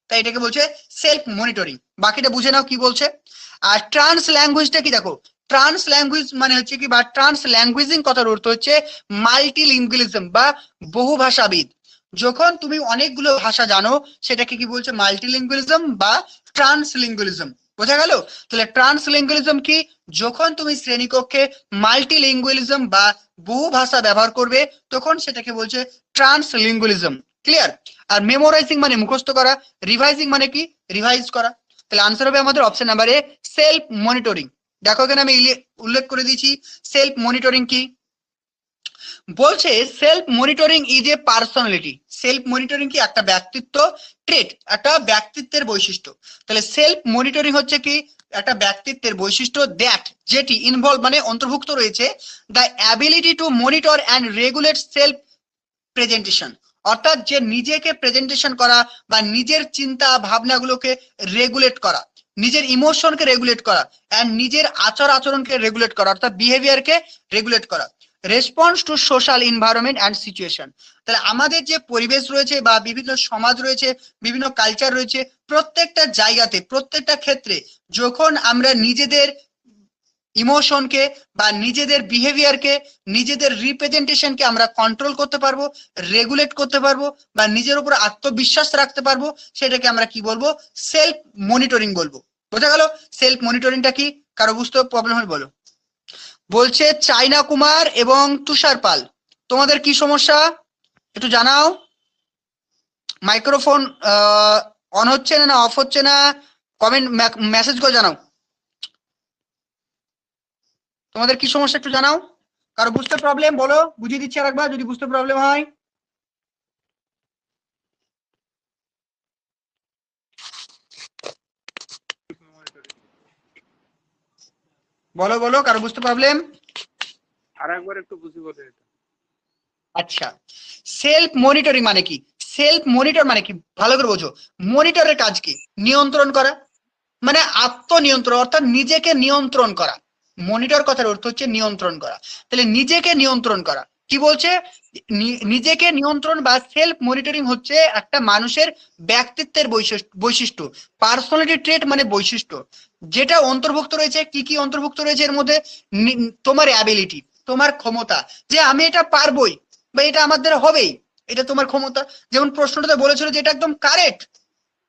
তাই এটাকে বলছে সেলফ মনিটরিং। বাকিটা বুঝে নাও কি বলছে। আর ট্রান্স ল্যাঙ্গুয়েজটা কি? দেখো ট্রান্স ল্যাঙ্গুয়েজ মানে হচ্ছে কি, বা ট্রান্স ল্যাঙ্গুয়েজিং কথার অর্থ হচ্ছে মাল্টিলিঙ্গুয়ালিজম বা বহুভাষাবিদ। যখন তুমি অনেকগুলো ভাষা জানো সেটাকে কি বলছে? মাল্টিলিঙ্গুয়ালিজম বা ট্রান্সলিঙ্গুয়ালিজম। বোঝা গেল? তাহলে ট্রান্সলিঙ্গুয়ালিজম কি? যখন তুমি শ্রেণীকক্ষে মাল্টিলিঙ্গুয়ালিজম বা বহু ভাষা ব্যবহার করবে তখন সেটাকে বলছে ট্রান্সলিঙ্গুয়ালিজম। ক্লিয়ার? আর মেমোরাইজিং মানে মুখস্থ করা, রিভাইজিং মানে কি? রিভাইজ করা। তাহলে আনসার হবে আমাদের option number A, self monitoring. দেখো এখানে আমি উল্লেখ করে দিয়েছি সেলফ মনিটরিং কি বলছে। Self monitoring is a personality. Self monitoring কি? একটা ব্যক্তিত্ব, ট্রেট, একটা ব্যক্তিত্বের বৈশিষ্ট্য। তাহলে সেলফ মনিটরিং হচ্ছে কি? একটা ব্যক্তিত্বের বৈশিষ্ট্য দ্যাট, যেটি ইনভলভ মানে অন্তর্ভুক্ত রয়েছে the ability to monitor and regulate self presentation, অর্থাৎ যে নিজেকে প্রেজেন্টেশন করা বা নিজের চিন্তা ভাবনাগুলোকে রেগুলেট করা, নিজের ইমোশনকে রেগুলেট করা, এন্ড নিজের আচরণকে রেগুলেট করা, অর্থাৎ বিহেভিয়ারকে রেগুলেট করা। Response to social environment and situation. তাহলে আমাদের যে পরিবেশ রয়েছে বা বিভিন্ন সমাজ রয়েছে, বিভিন্ন কালচার রয়েছে, প্রত্যেকটা জায়গাতে প্রত্যেকটা ক্ষেত্রে যখন আমরা নিজেদের ইমোশনকে বা নিজেদের বিহেভিয়ারকে, নিজেদের রিপ্রেজেন্টেশনকে আমরা কন্ট্রোল করতে পারবো, রেগুলেট করতে পারবো, বা নিজের উপর আত্মবিশ্বাস রাখতে পারবো, সেটাকে আমরা কি বলবো? সেলফ মনিটরিং বলবো। বোঝা গেল সেলফ মনিটরিংটা কি? কারো বুঝতে প্রবলেম হয় বলো। বলছে চাইনা কুমার এবং তুষার পাল, তোমাদের কি সমস্যা একটু জানাও। মাইক্রোফোন অন হচ্ছে না অফ হচ্ছে না, কমেন্ট মেসেজ করে জানাও তোমাদের কি সমস্যা একটু জানাও। কারো বুঝতে প্রবলেম বলো, বুঝিয়ে দিচ্ছি আরেকবার যদি বুঝতে প্রবলেম হয়। বলো বলো, কারো বুঝতে প্রবলেম? আরেকবার একটু বুঝি বলে এটা। আচ্ছা, সেলফ মনিটরিং মানে কি? সেলফ মনিটর মানে কি ভালো করে বোঝো। মনিটরের কাজ কি? নিয়ন্ত্রণ করা, মানে আত্মনিয়ন্ত্রণ, অর্থাৎ নিজেকে নিয়ন্ত্রণ করা। মনিটর কথার অর্থ হচ্ছে নিয়ন্ত্রণ করা। তাহলে নিজেকে নিয়ন্ত্রণ করা কি বলছে? নিজেকে নিয়ন্ত্রণ বা সেলফ মনিটরিং হচ্ছে একটা মানুষের ব্যক্তিত্বের বৈশিষ্ট্য, পার্সোনালিটি ট্রেট মানে বৈশিষ্ট্য, যেটা অন্তর্ভুক্ত রয়েছে। কি কি অন্তর্ভুক্ত রয়েছে এর মধ্যে? তোমার অ্যাবিলিটি, তোমার ক্ষমতা, যে আমি এটা পারবোই বা এটা আমার দ্বারা হবেই, এটা তোমার ক্ষমতা। যেমন প্রশ্নটাতে বলেছিল যে এটা একদম কারেক্ট,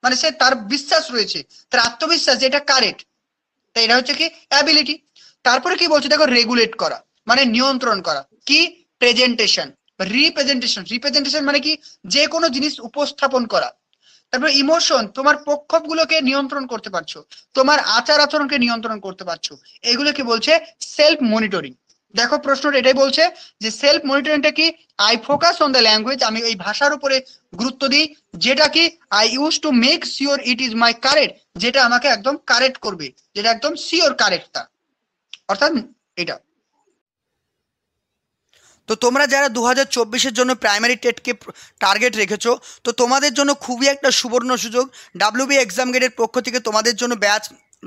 মানে সে তার বিশ্বাস রয়েছে, তার আত্মবিশ্বাস যে এটা কারেক্ট, তাই এটা হচ্ছে কি? অ্যাবিলিটি। তারপরে কি বলছে দেখো, রেগুলেট করা মানে নিয়ন্ত্রণ করা। কি? Presentation, representation. রিপ্রেজেন্টেশন মানে কি? যে কোনো জিনিস উপস্থাপন করা। তারপরে ইমোশন, তোমার প্রক্ষোভগুলোকে নিয়ন্ত্রণ করতে পারছো, তোমার আচার আচরণকে নিয়ন্ত্রণ করতে পারছো, এগুলোকে বলছে সেলফ মনিটরিং। দেখো প্রশ্নটা এটাই বলছে যে সেলফ মনিটরিংটা কি? I focus on the language, আমি এই ভাষার উপরে গুরুত্ব দিই, যেটা কি? I use to make sure it is my correct, যেটা আমাকে একদম কারেক্ট করবে, যেটা একদম শিওর কারেক্ট তা, অর্থাৎ এটা। তো তোমরা যারা 2024-এর জন্য প্রাইমারি টেটকে টার্গেট রেখেছো, তো তোমাদের জন্য খুবই একটা সুবর্ণ সুযোগ। WB এক্সাম গেটের পক্ষ থেকে তোমাদের জন্য ব্যাচ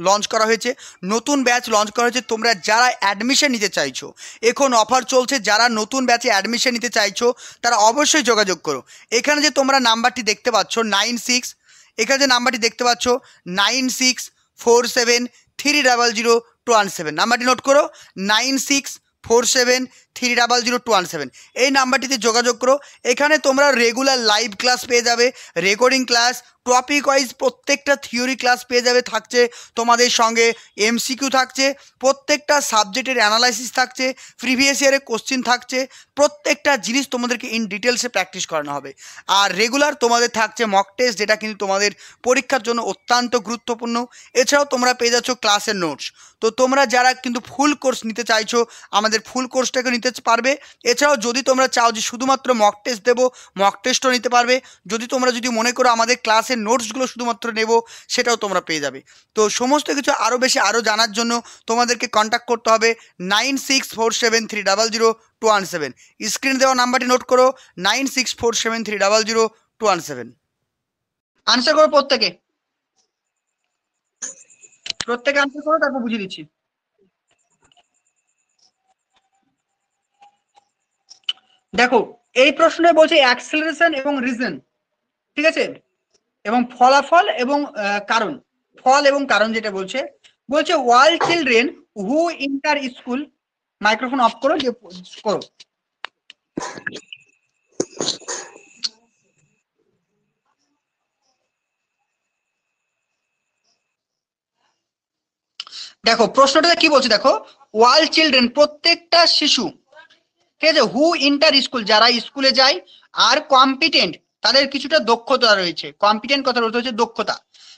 লঞ্চ করা হয়েছে, নতুন ব্যাচ লঞ্চ করা হয়েছে। তোমরা যারা অ্যাডমিশন নিতে চাইছো, এখন অফার চলছে, যারা নতুন ব্যাচে অ্যাডমিশন নিতে চাইছো তারা অবশ্যই যোগাযোগ করো। এখানে যে তোমরা নাম্বারটি দেখতে পাচ্ছ 96, এখানে যে নাম্বারটি দেখতে পাচ্ছ 9647300217, নাম্বারটি নোট করো, 9647300217। এই নাম্বারটিতে যোগাযোগ করো। এখানে তোমরা রেগুলার লাইভ ক্লাস পেয়ে যাবে, রেকর্ডিং ক্লাস, টপিক ওয়াইজ প্রত্যেকটা থিওরি ক্লাস পেয়ে যাবে, থাকছে তোমাদের সঙ্গে MCQ থাকছে, প্রত্যেকটা সাবজেক্টের অ্যানালাইসিস থাকছে, প্রিভিয়াস ইয়ারের কোশ্চিন থাকছে, প্রত্যেকটা জিনিস তোমাদেরকে ইন ডিটেলসে প্র্যাকটিস করানো হবে। আর রেগুলার তোমাদের থাকছে মক টেস্ট, যেটা কিন্তু তোমাদের পরীক্ষার জন্য অত্যন্ত গুরুত্বপূর্ণ। এছাড়াও তোমরা পেয়ে যাচ্ছ ক্লাসের নোটস। তো তোমরা যারা কিন্তু ফুল কোর্স নিতে চাইছো, আমাদের ফুল কোর্সটাকে নিতে পারবে। এছাড়াও যদি তোমরা চাও যে শুধুমাত্র মক টেস্ট দেবো, মক টেস্টও নিতে পারবে। তোমরা যদি মনে করো আমাদের ক্লাসের নোটসগুলো শুধুমাত্র নেব, সেটাও তোমরা পেয়ে যাবে। তো সমস্ত কিছু আরও বেশি আরও জানার জন্য তোমাদেরকে কন্ট্যাক্ট করতে হবে 9647300217। স্ক্রিনে দেওয়া নাম্বারটি নোট করো, 9647300217। আনসার করো প্রত্যেকে, প্রত্যেকে আনসার করো, তারপর বুঝিয়ে দিচ্ছি। দেখো এই প্রশ্নে বলছে অ্যাক্সেলারেশন এবং রিজন, ঠিক আছে, এবং ফলাফল এবং কারণ। ফল এবং কারণ যেটা বলছে, বলছে all children who enter school, microphone off করো, যে করো। দেখো প্রশ্নটা কি বলছে, দেখো ওয়াল চিলড্রেন প্রত্যেকটা শিশু, ঠিক আছে, হু ইন্টার স্কুল যারা স্কুলে যায়, আর কম্পিটেন্ট তাদের কিছুটা দক্ষতা রয়েছে। কম্পিটেন্ট কথার অর্থ হচ্ছে দক্ষতা।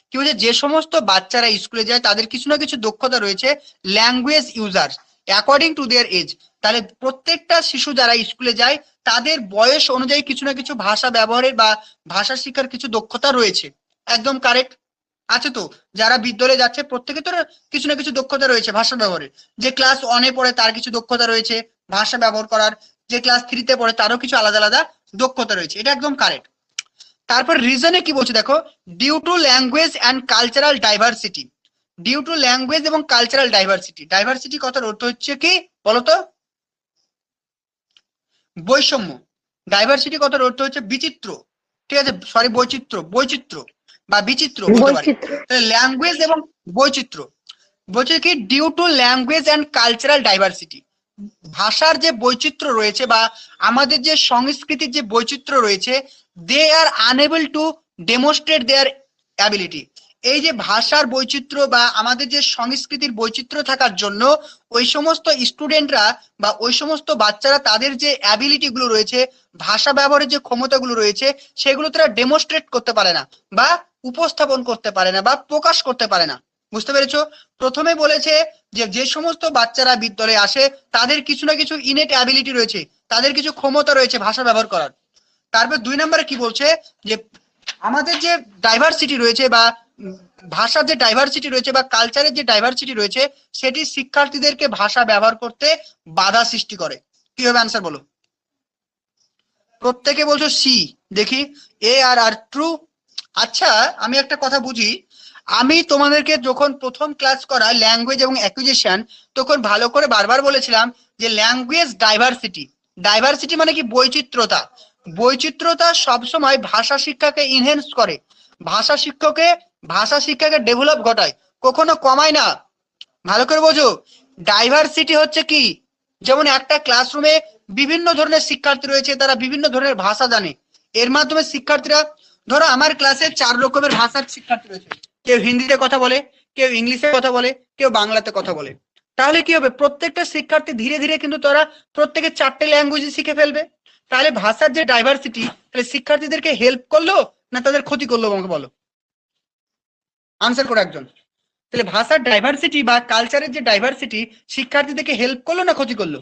কি বলছে? যে সমস্ত বাচ্চারা স্কুলে যায় তাদের কিছু না কিছু দক্ষতা রয়েছে। Language users according to their age, তাহলে প্রত্যেকটা শিশু যারা স্কুলে যায় তাদের বয়স অনুযায়ী কিছু না কিছু ভাষা ব্যবহারের বা ভাষা শিক্ষার কিছু দক্ষতা রয়েছে। একদম কারেক্ট আছে। তো যারা বিদ্যালয়ে যাচ্ছে প্রত্যেকে তো কিছু না কিছু দক্ষতা রয়েছে ভাষা ব্যবহারের। যে ক্লাস 1-এ পড়ে তার কিছু দক্ষতা রয়েছে ভাষা ব্যবহার করার, যে ক্লাস 3-তে পড়ে তারও কিছু আলাদা আলাদা দক্ষতা রয়েছে। এটা একদম কারেক্ট। তারপর রিজনে কি বলছে দেখো, due to language and cultural diversity. Due to language এবং কালচারাল ডাইভার্সিটি, ডাইভার্সিটি কথার অর্থ হচ্ছে কি বলতো? বৈষম্য। ডাইভার্সিটি কথার অর্থ হচ্ছে বিচিত্র, ঠিক আছে, সরি বৈচিত্র্য, বৈচিত্র্য বা বিচিত্র বলতে পারি। ল্যাঙ্গুয়েজ এবং বৈচিত্র্য, বলছে কি due to language and cultural diversity, ভাষার যে বৈচিত্র্য রয়েছে বা আমাদের যে সংস্কৃতির যে বৈচিত্র্য রয়েছে, they are unable to demonstrate their ability. এই যে ভাষার বৈচিত্র্য বা আমাদের যে সংস্কৃতির বৈচিত্র্য থাকার জন্য ওই সমস্ত স্টুডেন্টরা বা ওই সমস্ত বাচ্চারা তাদের যে অ্যাবিলিটি গুলো রয়েছে, ভাষা ব্যবহারের যে ক্ষমতাগুলো রয়েছে, সেগুলো তারা ডেমনস্ট্রেট করতে পারে না বা উপস্থাপন করতে পারে না বা প্রকাশ করতে পারে না। বুঝতে পেরেছো? প্রথমে বলেছে যে যে সমস্ত বাচ্চারা বিদ্যালয়ে আসে তাদের কিছু না কিছু ইনেট অ্যাবিলিটি রয়েছে, তাদের কিছু ক্ষমতা রয়েছে ভাষা ব্যবহার করার। তারপর 2 নম্বরে কি বলছে যে আমাদের যে ডাইভার্সিটি রয়েছে বা ভাষার যে ডাইভার্সিটি রয়েছে বা কালচারের যে ডাইভার্সিটি রয়েছে, সেটি শিক্ষার্থীদেরকে ভাষা ব্যবহার করতে বাধা সৃষ্টি করে। কি হবে আনসার বলো? প্রত্যেকে বলছো সি। দেখি এ আর ট্রু। আচ্ছা আমি একটা কথা বুঝি, আমি তোমাদেরকে যখন প্রথম ক্লাস করাই ল্যাঙ্গুয়েজ এবং অ্যাকুইজিশন, তখন ভালো করে বারবার বলেছিলাম যে ল্যাঙ্গুয়েজ ডাইভার্সিটি, ডাইভার্সিটি মানে কি বৈচিত্র্যতা। বৈচিত্র্যতা সবসময় ভাষা শিক্ষাকে ইনহেন্স করে, ভাষা শিক্ষাকে ডেভেলপ ঘটায়, কখনো কমায় না। ভালো করে বোঝো, ডাইভার্সিটি হচ্ছে কি, যেমন একটা ক্লাসরুমে বিভিন্ন ধরনের শিক্ষার্থী রয়েছে, তারা বিভিন্ন ধরনের ভাষা জানে, এর মাধ্যমে শিক্ষার্থীরা, ধরো আমার ক্লাসে 4 রকমের ভাষার শিক্ষার্থী রয়েছে, কেউ হিন্দিতে কথা বলে, কেউ ইংলিশে কথা বলে, কেউ বাংলাতে কথা বলে। তাহলে কি হবে, প্রত্যেকটা শিক্ষার্থী ধীরে ধীরে কিন্তু তারা প্রত্যেকে 4টে ল্যাঙ্গুয়েজ শিখে ফেলবে। তাহলে ভাষার যে ডাইভার্সিটি, তাহলে শিক্ষার্থীদেরকে হেল্প করলো না তাদের ক্ষতি করলো, আমাকে বলো, আনসার করো একজন। তাহলে ভাষার ডাইভার্সিটি বা কালচারের যে ডাইভার্সিটি শিক্ষার্থীদেরকে হেল্প করলো না ক্ষতি করলো?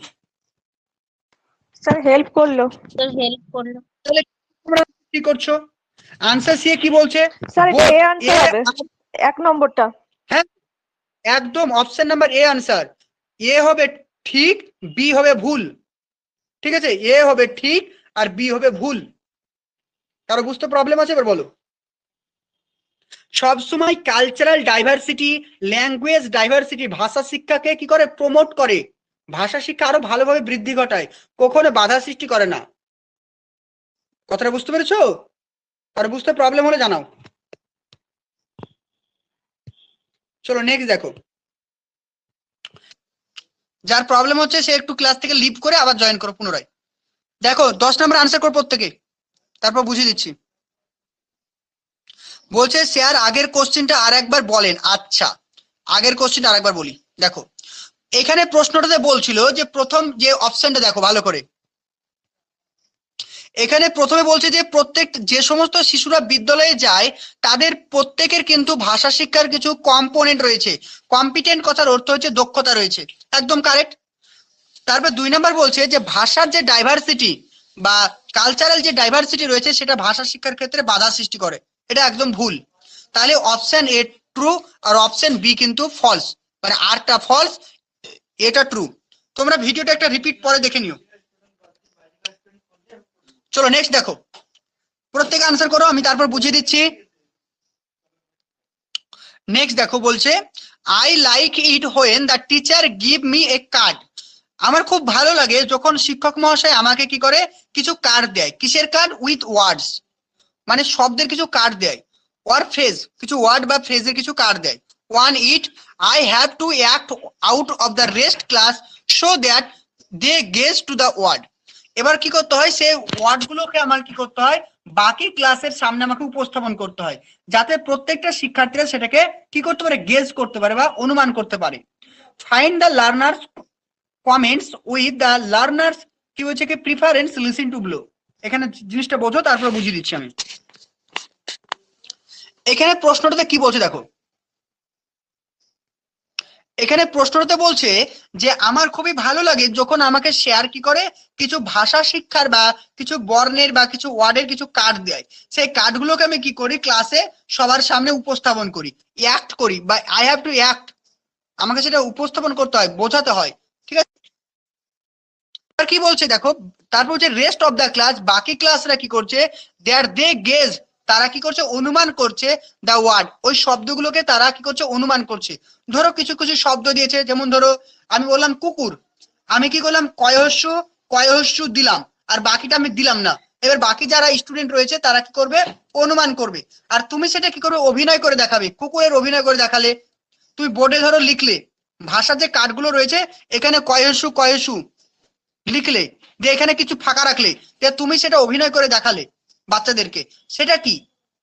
স্যার হেল্প করলো। তাহলে তোমরা কি করছো? আনসার সি কি বলছে? স্যার এটা Both এ আনসার হবে, 1 নম্বরটা। হ্যাঁ একদম অপশন নাম্বার এ আনসার। এ হবে ঠিক, বি হবে ভুল। ঠিক আছে, এ হবে ঠিক আর বি হবে ভুল। কারো বুঝতে প্রবলেম আছে? এবার বলো। সবসময় কালচারাল ডাইভার্সিটি, ল্যাঙ্গুয়েজ ডাইভার্সিটি ভাষা শিক্ষাকে কি করে? প্রমোট করে, ভাষা শিক্ষা আরো ভালোভাবে বৃদ্ধি ঘটায়, কখনো বাধা সৃষ্টি করে না। কথাটা বুঝতে পেরেছো? আর বুঝতে প্রবলেম হলে জানাও। চলো নেক্সট দেখো। যার প্রবলেম হচ্ছে সে একটু ক্লাস থেকে লিভ করে আবার জয়েন করো পুনরায়। দেখো 10 নম্বর আনসার করো প্রত্যেকে, তারপর বুঝিয়ে দিচ্ছি। বলছে স্যার আগের কোশ্চেনটা আর একবার বলেন। আচ্ছা আগের কোশ্চেনটা আরেকবার বলি। দেখো এখানে প্রশ্নটাতে বলছিল যে প্রথম যে অপশনটা দেখো ভালো করে, এখানে প্রথমে বলছে যে যে সমস্ত শিশুরা বিদ্যালয়ে যায় তাদের প্রত্যেকের কিন্তু ভাষা শিক্ষার কিছু কম্পোনেন্ট রয়েছে। কম্পিটেন্ট কথার অর্থ হচ্ছে দক্ষতা রয়েছে, একদম কারেক্ট। তারপর 2 নম্বর বলছে যে ভাষার যে ডাইভার্সিটি বা কালচারাল যে ডাইভার্সিটি রয়েছে সেটা ভাষা শিক্ষার ক্ষেত্রে বাধা সৃষ্টি করে, এটা একদম ভুল। তাহলে অপশন এ ট্রু আর অপশন বি কিন্তু ফলস, মানে আরটা ফলস এটা ট্রু। তোমরা ভিডিওটা একটা রিপিট পরে দেখে নিও। চলো নেক্সট দেখো, প্রত্যেকে আনসার করো, আমি তারপর বুঝিয়ে দিচ্ছি। নেক্সট দেখো বলছে I like it when the teacher give me a card. আমার খুব ভালো লাগে যখন শিক্ষক মহাশয় আমাকে কি করে? কিছু কার্ড দেয়। কিসের কার্ড? উইথ ওয়ার্ডস, মানে শব্দের কিছু কার্ড দেয়, ওয়ার ফ্রেজ, কিছু ওয়ার্ড বা ফ্রেজের কিছু কার্ড দেয়। When it I have to act out of the rest class so that they guess to the word. এবার কি করতে হয়? সেই ওয়ার্ড গুলোকে আমার কি করতে হয়? বাকি ক্লাসের সামনে আমাকে উপস্থাপন করতে হয়, যাতে প্রত্যেকটা শিক্ষার্থীরা সেটাকে কি করতে পারে? গেস করতে পারে বা অনুমান করতে পারে। Find the learners comments with the learners কি হচ্ছে কি প্রিফারেন্স লিসেন টু ব্লো। এখানে জিনিসটা বোঝো, তারপর বুঝিয়ে দিচ্ছি আমি। এখানে প্রশ্নটাতে কি বলছে দেখো, এখানে প্রশ্নটাতে বলছে যে আমার খুবই ভালো লাগে যখন আমাকে শেয়ার কি করে? কিছু ভাষা শিক্ষার বা কিছু বর্ণের বা কিছু ওয়ার্ডের কিছু কার্ড দেয়। সেই কার্ডগুলোকে আমি কি করি? ক্লাসে সবার সামনে উপস্থাপন করি, অ্যাক্ট করি, বা আই হ্যাভ টু অ্যাক্ট, আমাকে সেটা উপস্থাপন করতে হয়, বোঝাতে হয়। ঠিক আছে, আর কি বলছে দেখো, তারপর হচ্ছে রেস্ট অফ দ্য ক্লাস, বাকি ক্লাসরা কি করছে? দে গেজ, তারা কি করছে? অনুমান করছে দ্য ওয়ার্ড, ওই শব্দগুলোকে তারা কি করছে? অনুমান করছে। ধরো কিছু কিছু শব্দ দিয়েছে, যেমন ধরো আমি বললাম কুকুর, আমি কি করলাম? কয়হস্যু দিলাম, আর বাকিটা আমি দিলাম না। এবার বাকি যারা স্টুডেন্ট রয়েছে তারা কি করবে? অনুমান করবে। আর তুমি সেটা কি করবে? অভিনয় করে দেখাবে, কুকুরের অভিনয় করে দেখালে। তুই বোর্ডে ধরো লিখলে, ভাষার যে কার্ডগুলো রয়েছে এখানে কয়েসু কয়েসু লিখলে, যে এখানে কিছু ফাঁকা রাখলে, যে তুমি সেটা অভিনয় করে দেখালে বাচ্চাদেরকে, সেটা কি?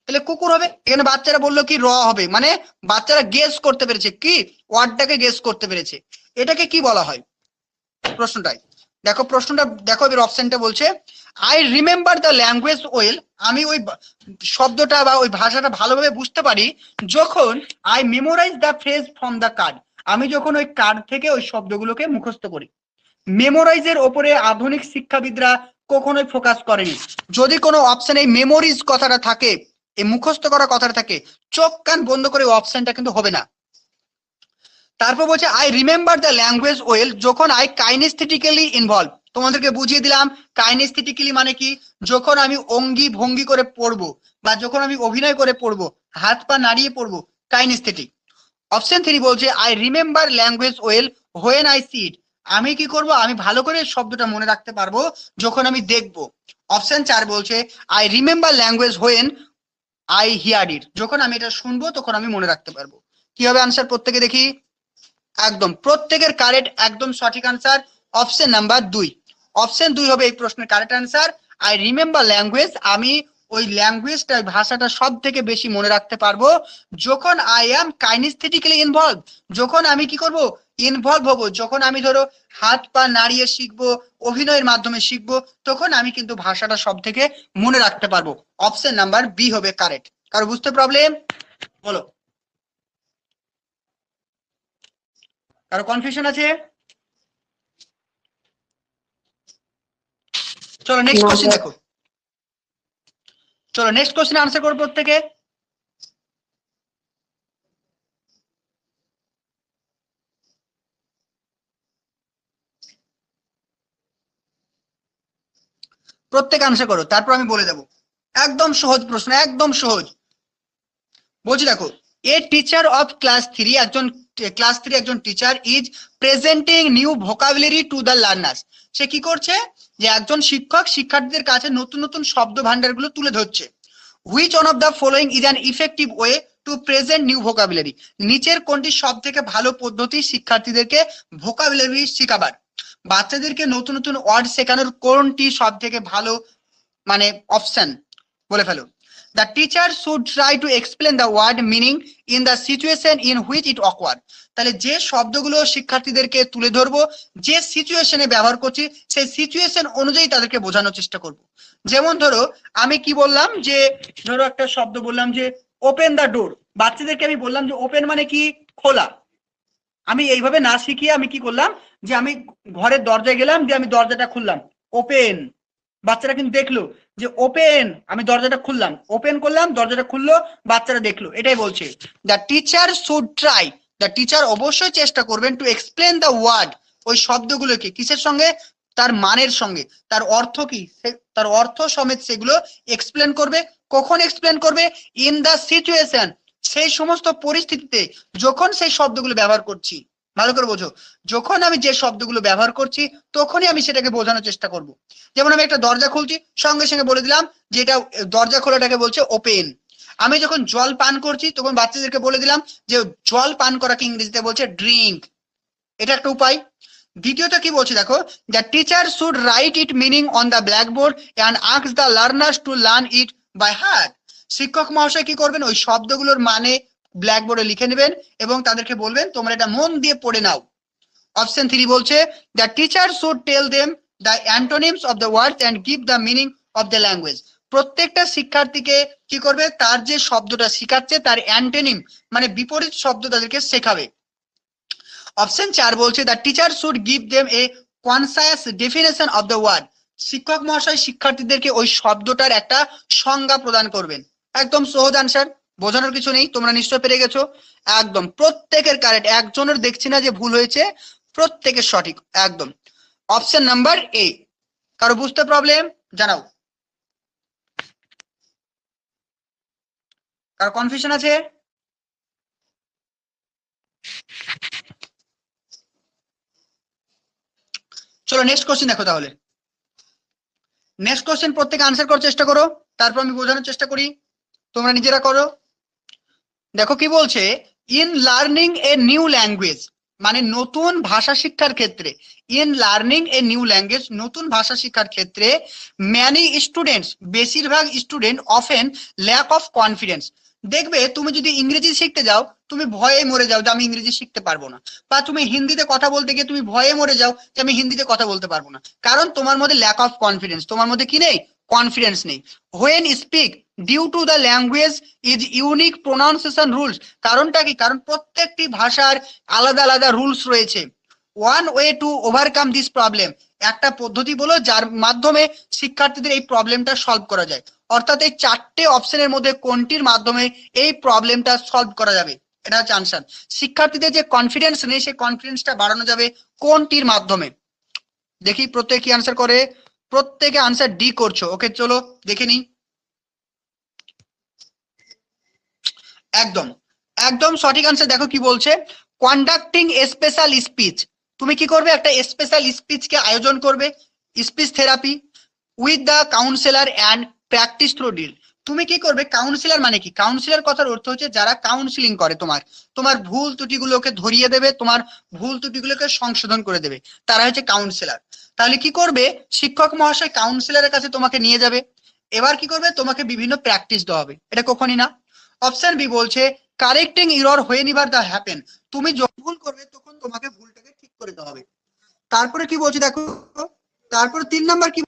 তাহলে কুকুর হবে। এখানে বাচ্চারা বললো কি র হবে, মানে বাচ্চারা গেস করতে পেরেছে, কি ওয়ার্ডটাকে গেস করতে পেরেছে। এটাকে কি বলা হয় প্রশ্নটাই? দেখো প্রশ্নটা দেখো, এবার অপশনটা বলছে I remember the language well, আমি ওই শব্দটা বা ওই ভাষাটা ভালোভাবে বুঝতে পারি যখন I memorise the phrase from the card, আমি যখন ওই কার্ড থেকে ওই শব্দগুলোকে মুখস্থ করি। মেমোরাইজের ওপরে আধুনিক শিক্ষাবিদরা কখনোই ফোকাস করেনি। যদি কোনো অপশনে মেমোরিজ কথাটা থাকে, এই মুখস্থ করা কথাটা থাকে, চোখ কান বন্ধ করে অপশনটা কিন্তু হবে না। তারপর বলছে I remember the language well যখন আই কাইনেস্থেটিক্যালি ইনভলভ। তোমাদেরকে বুঝিয়ে দিলাম কাইনেস্থেটিক্যালি মানে কি, যখন আমি অঙ্গি ভঙ্গি করে পড়বো বা যখন আমি অভিনয় করে পড়বো, হাত পা নাড়িয়ে পড়বো, কাইনেস্থেটিক। অপশন 3 বলছে I remember language well when I see it, আমি কি করব, আমি ভালো করে শব্দটা মনে রাখতে পারবো যখন আমি দেখবো। অপশন 4 বলছে I remember language when I hear it, যখন আমি এটা শুনবো তখন আমি মনে রাখতে পারবো। কি হবে আনসার প্রত্যেকে দেখি? একদম প্রত্যেকের কারেক্ট, একদম সঠিক আনসার অপশন নাম্বার 2। অপশন 2 হবে এই প্রশ্নের correct answer. I remember language, আমি ওই ল্যাঙ্গুয়েজটা, ভাষাটা সব থেকে বেশি মনে রাখতে পারবো যখন আই অ্যাম কাইনেস্থেটিক্যালি ইনভলভ, যখন আমি কি করব, ইনভলভ হব, যখন আমি ধরো হাত পা নাড়িয়ে শিখবো, অভিনয়ের মাধ্যমে শিখবো, তখন আমি কিন্তু ভাষাটা সব থেকে মনে রাখতে পারবো। অপশন নাম্বার বি হবে কারেক্ট। কারো বুঝতে প্রবলেম? বলো, কারো কনফিউশন আছে? চলো নেক্সট কোশ্চেন দেখো। চলো নেক্সট কোশ্চেন আনসার করো প্রত্যেকে। প্রত্যেক আনসার করো, তারপর আমি বলে দেবো। একদম সহজ প্রশ্ন, একদম সহজ। বলছি দেখো, এ টিচার অফ ক্লাস 3, একজন ক্লাস 3 একজন teacher is presenting new vocabulary to the learners, সে কি করছে, যে একজন শিক্ষক শিক্ষার্থীদের কাছে নতুন নতুন শব্দ ভান্ডারগুলো তুলে ধরছে। Which one of the following is an effective way to present new vocabulary, নিচের কোনটি সব থেকে ভালো পদ্ধতি শিক্ষার্থীদেরকে ভোকাবুলারি শেখাবার, বাচ্চাদেরকে নতুন নতুন ওয়ার্ড শেখানোর কোনটি সব থেকে ভালো, মানে অপশন বলে ফেলো। The teacher should try to explain the word meaning in the situation in which it occurs, তাহলে যে শব্দগুলো শিক্ষার্থীদেরকে তুলে ধরবো, যে সিচুয়েশনে ব্যবহার করছি, সেই সিচুয়েশন অনুযায়ী তাদেরকে বোঝানোর চেষ্টা করব। যেমন ধরো আমি কি বললাম, যে ধরো একটা শব্দ বললাম যে ওপেন দ্য ডোর, বাচ্চাদেরকে আমি বললাম যে ওপেন মানে কি, খোলা। আমি এইভাবে না শিখিয়ে আমি কি করলাম, যে আমি ঘরের দরজায় গেলাম, যে আমি দরজাটা খুললাম, ওপেন, বাচ্চারা কিন্তু দেখলো যে ওপেন, আমি দরজাটা খুললাম, ওপেন করলাম, দরজাটা খুললো, বাচ্চারা দেখলো। এটাই বলছে the teacher should try, the teacher অবশ্যই চেষ্টা করবেন টু এক্সপ্লেন দ্য ওয়ার্ড, ওই শব্দগুলোকে কিসের সঙ্গে, তার মানের সঙ্গে, তার অর্থ কি, তার অর্থ সমেত সেগুলো এক্সপ্লেন করবে। কখন এক্সপ্লেন করবে? ইন দ্য সিচুয়েশন, সেই সমস্ত পরিস্থিতিতে যখন সেই শব্দগুলো ব্যবহার করছি। ভালো করে বোঝো, যখন আমি যে শব্দগুলো ব্যবহার করছি তখনই আমি সেটাকে বোঝানোর চেষ্টা করব। যেমন আমি একটা দরজা খুলছি, সঙ্গে সঙ্গে বলে দিলাম যে এটা দরজা খোলাটাকে বলছে ওপেন। আমি যখন জল পান করছি তখন বাচ্চাদেরকে বলে দিলাম যে জল পান করাকে ইংরেজিতে বলছে ড্রিঙ্ক। এটা একটা উপায়। দ্বিতীয়ত কি বলছে দেখো, the teacher should write it meaning on the blackboard and ask the learners to learn it by heart, শিক্ষক মহাশয় কি করবেন, ওই শব্দগুলোর মানে ব্ল্যাকবোর্ডে লিখে নেবেন এবং তাদেরকে বলবেন তোমরা এটা মন দিয়ে পড়ে নাও। অপশন 3 বলছে the teacher should tell them the antonyms of the words and give the meaning of the language, প্রত্যেকটা শিক্ষার্থীকে কি করবে, তার যে শব্দটা শেখাচ্ছে তার অ্যান্টোনিম মানে বিপরীত শব্দ তাদেরকে শেখাবে। অপশন 4 বলছে the teacher should give them a concise definition of the word, শিক্ষক মহাশয় শিক্ষার্থীদেরকে ওই শব্দটার একটা সংজ্ঞা প্রদান করবেন। একদম সহজ আনসার, বোঝানোর কিছু নেই, তোমরা নিশ্চয় পেরে গেছো। একদম প্রত্যেকের কারেক্ট, একজনের দেখছি না যে ভুল হয়েছে, প্রত্যেকের সঠিক একদম। Option number A. কারো বুঝতে প্রবলেম জানাও, কারো কনফিউশন আছে? চলো নেক্সট কোশ্চেন দেখো। তাহলে নেক্সট কোশ্চেন প্রত্যেকে আনসার করার চেষ্টা করো, তারপর আমি বোঝানোর চেষ্টা করি, তোমরা নিজেরা করো। দেখো কি বলছে, in learning a new language, মানে নতুন ভাষা শিক্ষার ক্ষেত্রে, in learning a new language, নতুন ভাষা শিক্ষার ক্ষেত্রে ম্যানি স্টুডেন্টস, বেশিরভাগ student often lack of confidence. দেখবে তুমি যদি ইংরেজি শিখতে যাও তুমি ভয়ে মরে যাও যে আমি ইংরেজি শিখতে পারবো না, বা তুমি হিন্দিতে কথা বলতে গিয়ে তুমি ভয়ে মরে যাও যে আমি হিন্দিতে কথা বলতে পারবো না, কারণ তোমার মধ্যে ল্যাক অফ কনফিডেন্স, তোমার মধ্যে কি নেই, কনফিডেন্স নেই। When speak due to the language is unique pronunciation rules, কারণটা কি, কারণ প্রত্যেকটি ভাষার আলাদা আলাদা রুলস রয়েছে। One way to overcome this problem, একটা পদ্ধতি বলো যার মাধ্যমে শিক্ষার্থীদের এই প্রবলেমটা সলভ করা যায়, অর্থাৎ এই চারটে অপশনের মধ্যে কোনটির মাধ্যমে এই প্রবলেমটা সলভ করা যাবে, এটা হচ্ছে আনসার। শিক্ষার্থীদের যে কনফিডেন্স নেই সেই কনফিডেন্সটা বাড়ানো যাবে কোনটির মাধ্যমে? দেখি প্রত্যেকে কি আনসার করে, প্রত্যেকে আনসার ডি করছো, ওকে চলো দেখে নিই। একদম একদম সঠিক আনসার। দেখো কি বলছে, কন্ডাক্টিং স্পেশাল স্পিচ, তুমি কি করবে, একটা স্পেশাল স্পিচকে আয়োজন করবে, speech therapy with the counsellor and practice through deal. তুমি কি করবে, কাউন্সিলর মানে কি, কাউন্সিলর কথার অর্থ হচ্ছে যারা কাউন্সিলিং করে, তোমার ভুল ত্রুটিগুলোকে ধরিয়ে দেবে, তোমার ভুল ত্রুটিগুলোকে সংশোধন করে দেবে, তারা হচ্ছে কাউন্সিলর। তাহলে কি করবে, শিক্ষক মহাশয় কাউন্সিলরের কাছে তোমাকে নিয়ে যাবে, এবার কি করবে, তোমাকে বিভিন্ন প্র্যাকটিস দেওয়া হবে, এটা কখনই না। অপশন বি বলছে correcting error when ever the happen, তুমি যখন ভুল করবে তখন তোমাকে ভুলটাকে ঠিক করে দেওয়া হবে। তারপরে কি বলছে দেখো, তারপরে 3 নাম্বার কি,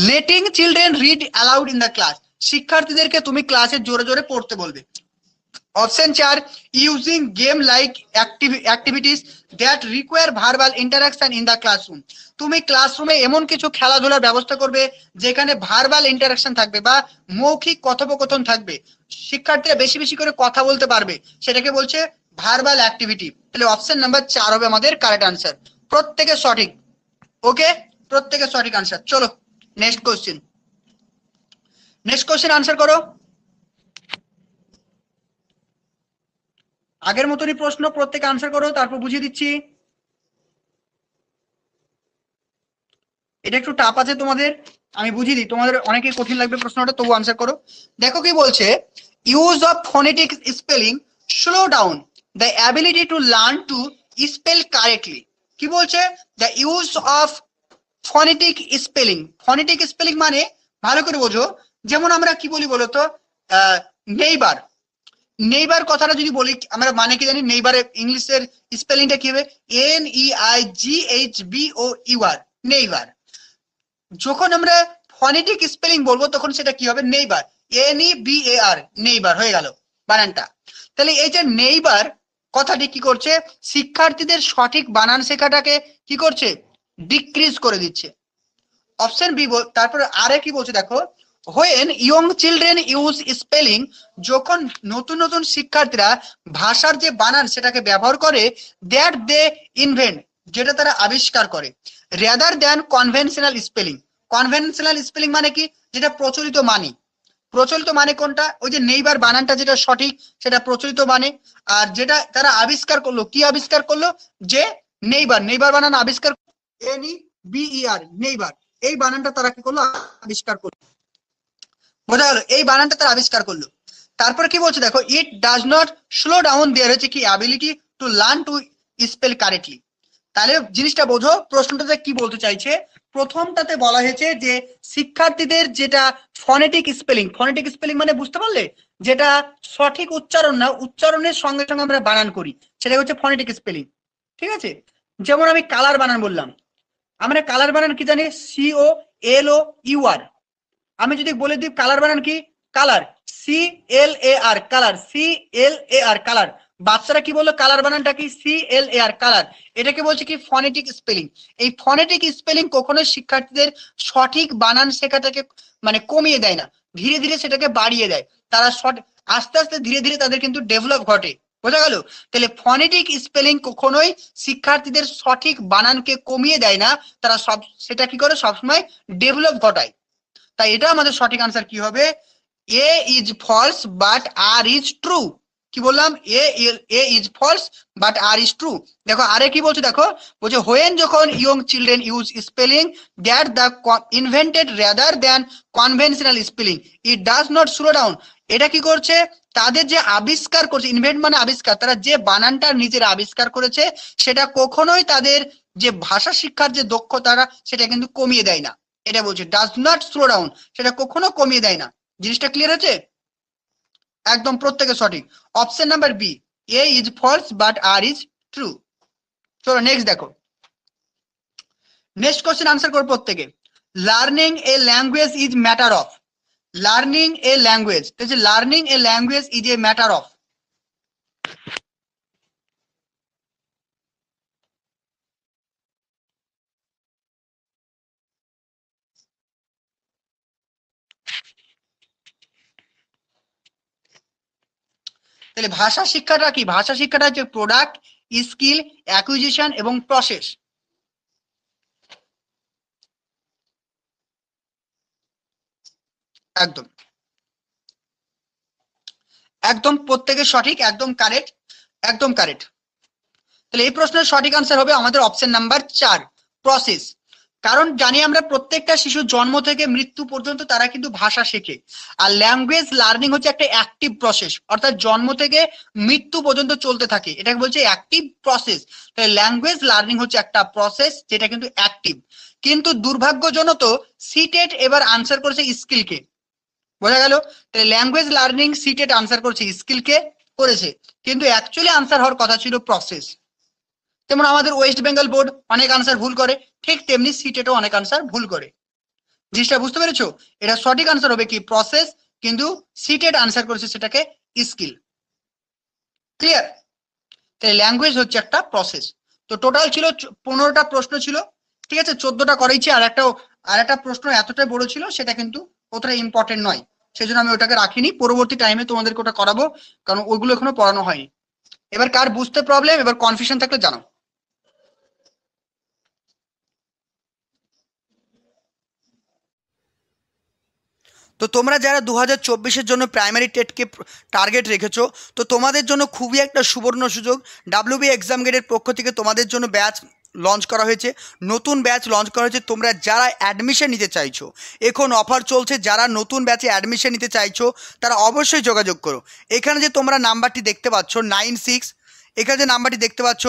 letting children read aloud in the class, শিক্ষার্থীদেরকে তুমি ক্লাসে জোরে জোরে পড়তে বলবে। Option 4 using game like activities that require verbal interaction in the classroom, তুমি ক্লাসরুমে এমন কিছু খেলাধুলার ব্যবস্থা করবে যেখানে ভার্বাল ইন্টারাকশন থাকবে বা মৌখিক কথোপকথন থাকবে, শিক্ষার্থীরা বেশি বেশি করে কথা বলতে পারবে, সেটাকে বলছে ভার্বাল অ্যাক্টিভিটি। তাহলে অপশন নাম্বার 4 হবে আমাদের কারেক্ট আনসার, প্রত্যেকে সঠিক, ওকে প্রত্যেকে সঠিক আনসার। চলো next question, next question answer করো। আগের মতনই প্রশ্ন, প্রত্যেকে আনসার করো, তারপর বুঝিয়ে দিচ্ছি। এটা একটু টাফ আছে তোমাদের, আমি বুঝিয়ে দিই, তোমাদের অনেকেই কঠিন লাগবে প্রশ্নটা, তবু আনসার করো। দেখো কি বলছে, use of phonetic spelling slow down the ability to learn to spell correctly. কি বলছে, the use of phonetic spelling, phonetic spelling মানে ভালো করে বোঝো, যেমন আমরা কি বলি বলতো, নেইবার, নেইবার কথাটা যদি বলি আমরা মানে কি জানি, নেইবারের ইংলিশের স্পেলিংটা কি হবে, NEIGHBOUR, নেইবার। যখন আমরা ফনেটিক স্পেলিং বলবো তখন সেটা কি হবে, নেইবার, NEBAR, নেইবার হয়ে গেল বানানটা। তাহলে এই যে নেইবার কথাটি কি করছে, শিক্ষার্থীদের সঠিক বানান শেখাটাকে কি করছে, ডিক্রিজ করে দিচ্ছে। অপশন বি, তারপরে আরে কি বলছে দেখো, when young children use spelling, যখন নতুন নতুন শিক্ষার্থীরা ভাষার যে বানান সেটাকে ব্যবহার করে, দ্যাট দে ইনভেন্ট, যেটা তারা আবিষ্কার করে, rather than conventional spelling. Conventional spelling মানে কি, যেটা প্রচলিত মানে, প্রচলিত মানে কোনটা, ওই যে নেইবার বানানটা যেটা সঠিক সেটা প্রচলিত মানে, আর যেটা তারা আবিষ্কার করলো, কি আবিষ্কার করলো, যে নেইবার, নেইবার বানান আবিষ্কার, NEBER, নেইবার, এই বানানটা তারা কি করলো, আবিষ্কার করলো, বোঝা গেল, এই বানানটা তারা আবিষ্কার করলো। তারপরে কি বলছে দেখো, it does not slow down their হচ্ছে কি ability to learn to spell correctly. তাহলে জিনিসটা বোঝো প্রশ্নটাতে কি বলতে চাইছে, প্রথমটাতে বলা হয়েছে যে শিক্ষার্থীদের যেটা ফনেটিক স্পেলিং, ফনেটিক স্পেলিং মানে বুঝতে পারলে, যেটা সঠিক উচ্চারণ না, উচ্চারণের সঙ্গে সঙ্গে আমরা বানান করি, সেটা হচ্ছে ফনেটিক স্পেলিং, ঠিক আছে। যেমন আমি কালার বানান বললাম, আমরা কালার বানান কি জানি, COLOUR, আমি যদি বলে দিই কালার বানান কি, colour, CLAR, colour, CLAR, colour, বাচ্চারা কি বললো কালার বানানটা কি, CLAR, কালার, এটাকে বলছে কি ফনেটিক স্পেলিং। এই ফনেটিক স্পেলিং কখনো শিক্ষার্থীদের সঠিক বানান শেখাটাকে মানে কমিয়ে দেয় না, ধীরে ধীরে সেটাকে বাড়িয়ে দেয়, তারা আস্তে আস্তে ধীরে ধীরে তাদের কিন্তু ডেভেলপ ঘটে, বোঝা গেল। তাহলে ফনেটিক স্পেলিং কখনোই শিক্ষার্থীদের সঠিক বানানকে কমিয়ে দেয় না, তারা সেটা কি করে, সবসময় ডেভেলপ ঘটায়। তাই এটা আমাদের সঠিক আনসার কি হবে, A is false but R is true। কি বললাম, A is false but R is true। দেখো আরে কি বলছে দেখো, বলছে হোয়েন যখন young children use spelling that the invented rather than conventional spelling it does not slow down, এটা কি করছে, তাদের যে আবিষ্কার করছে, ইনভেন্ট মানে আবিষ্কার, তারা যে বানানটা নিজেরা আবিষ্কার করেছে সেটা কখনোই তাদের যে ভাষা শিক্ষার যে দক্ষতাটা সেটা কিন্তু কমিয়ে দেয় না। এটা বলছে ডাজ নট স্লো ডাউন, সেটা কখনো কমিয়ে দেয় না। জিনিসটা ক্লিয়ার হচ্ছে? একদম প্রত্যেকে সঠিক। Option number B, A is false but R is true. চলো নেক্সট দেখো, নেক্সট কোশ্চেন আনসার করো প্রত্যেকে। Learning a language is matter of. Learning a language, learning a language is a matter of. তাহলে ভাষা শিক্ষাটা কি? ভাষা শিক্ষাটা হচ্ছে প্রোডাক্ট, স্কিল, অ্যাকুইজিশন এবং প্রসেস। একদম একদম প্রত্যেকের সঠিক, একদম কারেক্ট, একদম কারেক্ট। তাহলে এই প্রশ্নের সঠিক আনসার হবে আমাদের অপশন নাম্বার 4, প্রসেস। কারণ জানি আমরা প্রত্যেকটা শিশু জন্ম থেকে মৃত্যু পর্যন্ত তারা কিন্তু ভাষা শেখে, আর ল্যাঙ্গুয়েজ লার্নিং হচ্ছে একটা অ্যাক্টিভ প্রসেস, অর্থাৎ জন্ম থেকে মৃত্যু পর্যন্ত চলতে থাকে, এটাকে বলছে অ্যাক্টিভ প্রসেস। তাহলে ল্যাঙ্গুয়েজ লার্নিং হচ্ছে একটা প্রসেস যেটা কিন্তু অ্যাক্টিভ। কিন্তু দুর্ভাগ্যজনক সিটেট এবার আনসার করেছে স্কিলকে, বোঝা গেল? তাহলে ল্যাঙ্গুয়েজ লার্নিং সিটেট আনসার করেছে স্কিলকে করেছে, কিন্তু অ্যাকচুয়ালি আনসার হওয়ার কথা ছিল প্রসেস। যেমন আমাদের ওয়েস্ট বেঙ্গল বোর্ড অনেক আনসার ভুল করে, ঠিক তেমনি সিটেটও অনেক আনসার ভুল করে। জিনিসটা বুঝতে পেরেছো? এটা সঠিক আনসার হবে কি প্রসেস, কিন্তু সিটেট আনসার করেছে সেটাকে স্কিল। ক্লিয়ার? তাই ল্যাঙ্গুয়েজ হচ্ছে একটা প্রসেস। তো টোটাল ছিল 15টা প্রশ্ন ছিল, ঠিক আছে? 14টা করেইছি, আর একটা প্রশ্ন এতটাই বড় ছিল সেটা কিন্তু অতটা ইম্পর্টেন্ট নয়, সেজন্য আমি ওটাকে রাখিনি। পরবর্তী টাইমে তোমাদেরকে ওটা করাবো, কারণ ওইগুলো এখনো পড়ানো হয়নি। এবার কার বুঝতে প্রবলেম, এবার কনফিউশন থাকলে জানাও। তো তোমরা যারা 2024-এর জন্য প্রাইমারি টেটকে টার্গেট রেখেছো, তো তোমাদের জন্য খুবই একটা সুবর্ণ সুযোগ। ডাব্লিউবি এক্সাম গেটের পক্ষ থেকে তোমাদের জন্য ব্যাচ লঞ্চ করা হয়েছে, নতুন ব্যাচ লঞ্চ করা হয়েছে। তোমরা যারা অ্যাডমিশন নিতে চাইছো, এখন অফার চলছে, যারা নতুন ব্যাচে অ্যাডমিশন নিতে চাইছো তারা অবশ্যই যোগাযোগ করো। এখানে যে তোমরা নাম্বারটি দেখতে পাচ্ছ 96, এখানে যে নাম্বারটি দেখতে পাচ্ছ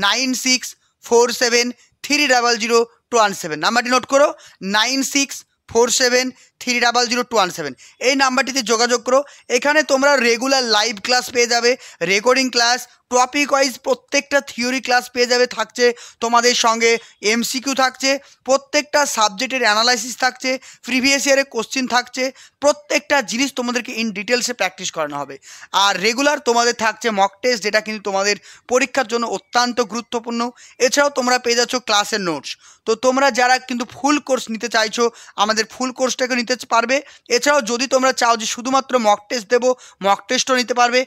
9647300217, নাম্বারটি নোট করো, 9647300217। এই নাম্বারটিতে যোগাযোগ করো। এখানে তোমরা রেগুলার লাইভ ক্লাস পেয়ে যাবে, রেকর্ডিং ক্লাস, টপিক ওয়াইজ প্রত্যেকটা থিওরি ক্লাস পেয়ে যাবে, থাকছে তোমাদের সঙ্গে এমসিকিউ থাকছে, প্রত্যেকটা সাবজেক্টের অ্যানালাইসিস থাকছে, প্রিভিয়াস ইয়ারের কোশ্চিন থাকছে, প্রত্যেকটা জিনিস তোমাদেরকে ইন ডিটেলসে প্র্যাকটিস করানো হবে। আর রেগুলার তোমাদের থাকছে মক টেস্ট, যেটা কিন্তু তোমাদের পরীক্ষার জন্য অত্যন্ত গুরুত্বপূর্ণ। এছাড়াও তোমরা পেয়ে যাচ্ছ ক্লাসের নোটস। তো তোমরা যারা কিন্তু ফুল কোর্স নিতে চাইছো আমাদের ফুল কোর্সটাকে নিতে পারবে। এছাড়াও যদি তোমরা চাও যে শুধুমাত্র মক টেস্ট দেবো, মক টেস্টও নিতে পারবে।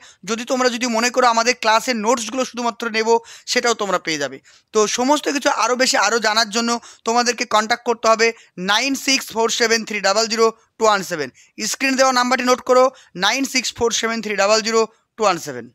তোমরা যদি মনে করো আমাদের ক্লাসের নোটসগুলো শুধুমাত্র নেব, সেটাও তোমরা পেয়ে যাবে। তো সমস্ত কিছু আরও বেশি আরও জানার জন্য তোমাদেরকে কন্ট্যাক্ট করতে হবে 9647300217। স্ক্রিনে দেওয়া নাম্বারটি নোট করো, 9647300217।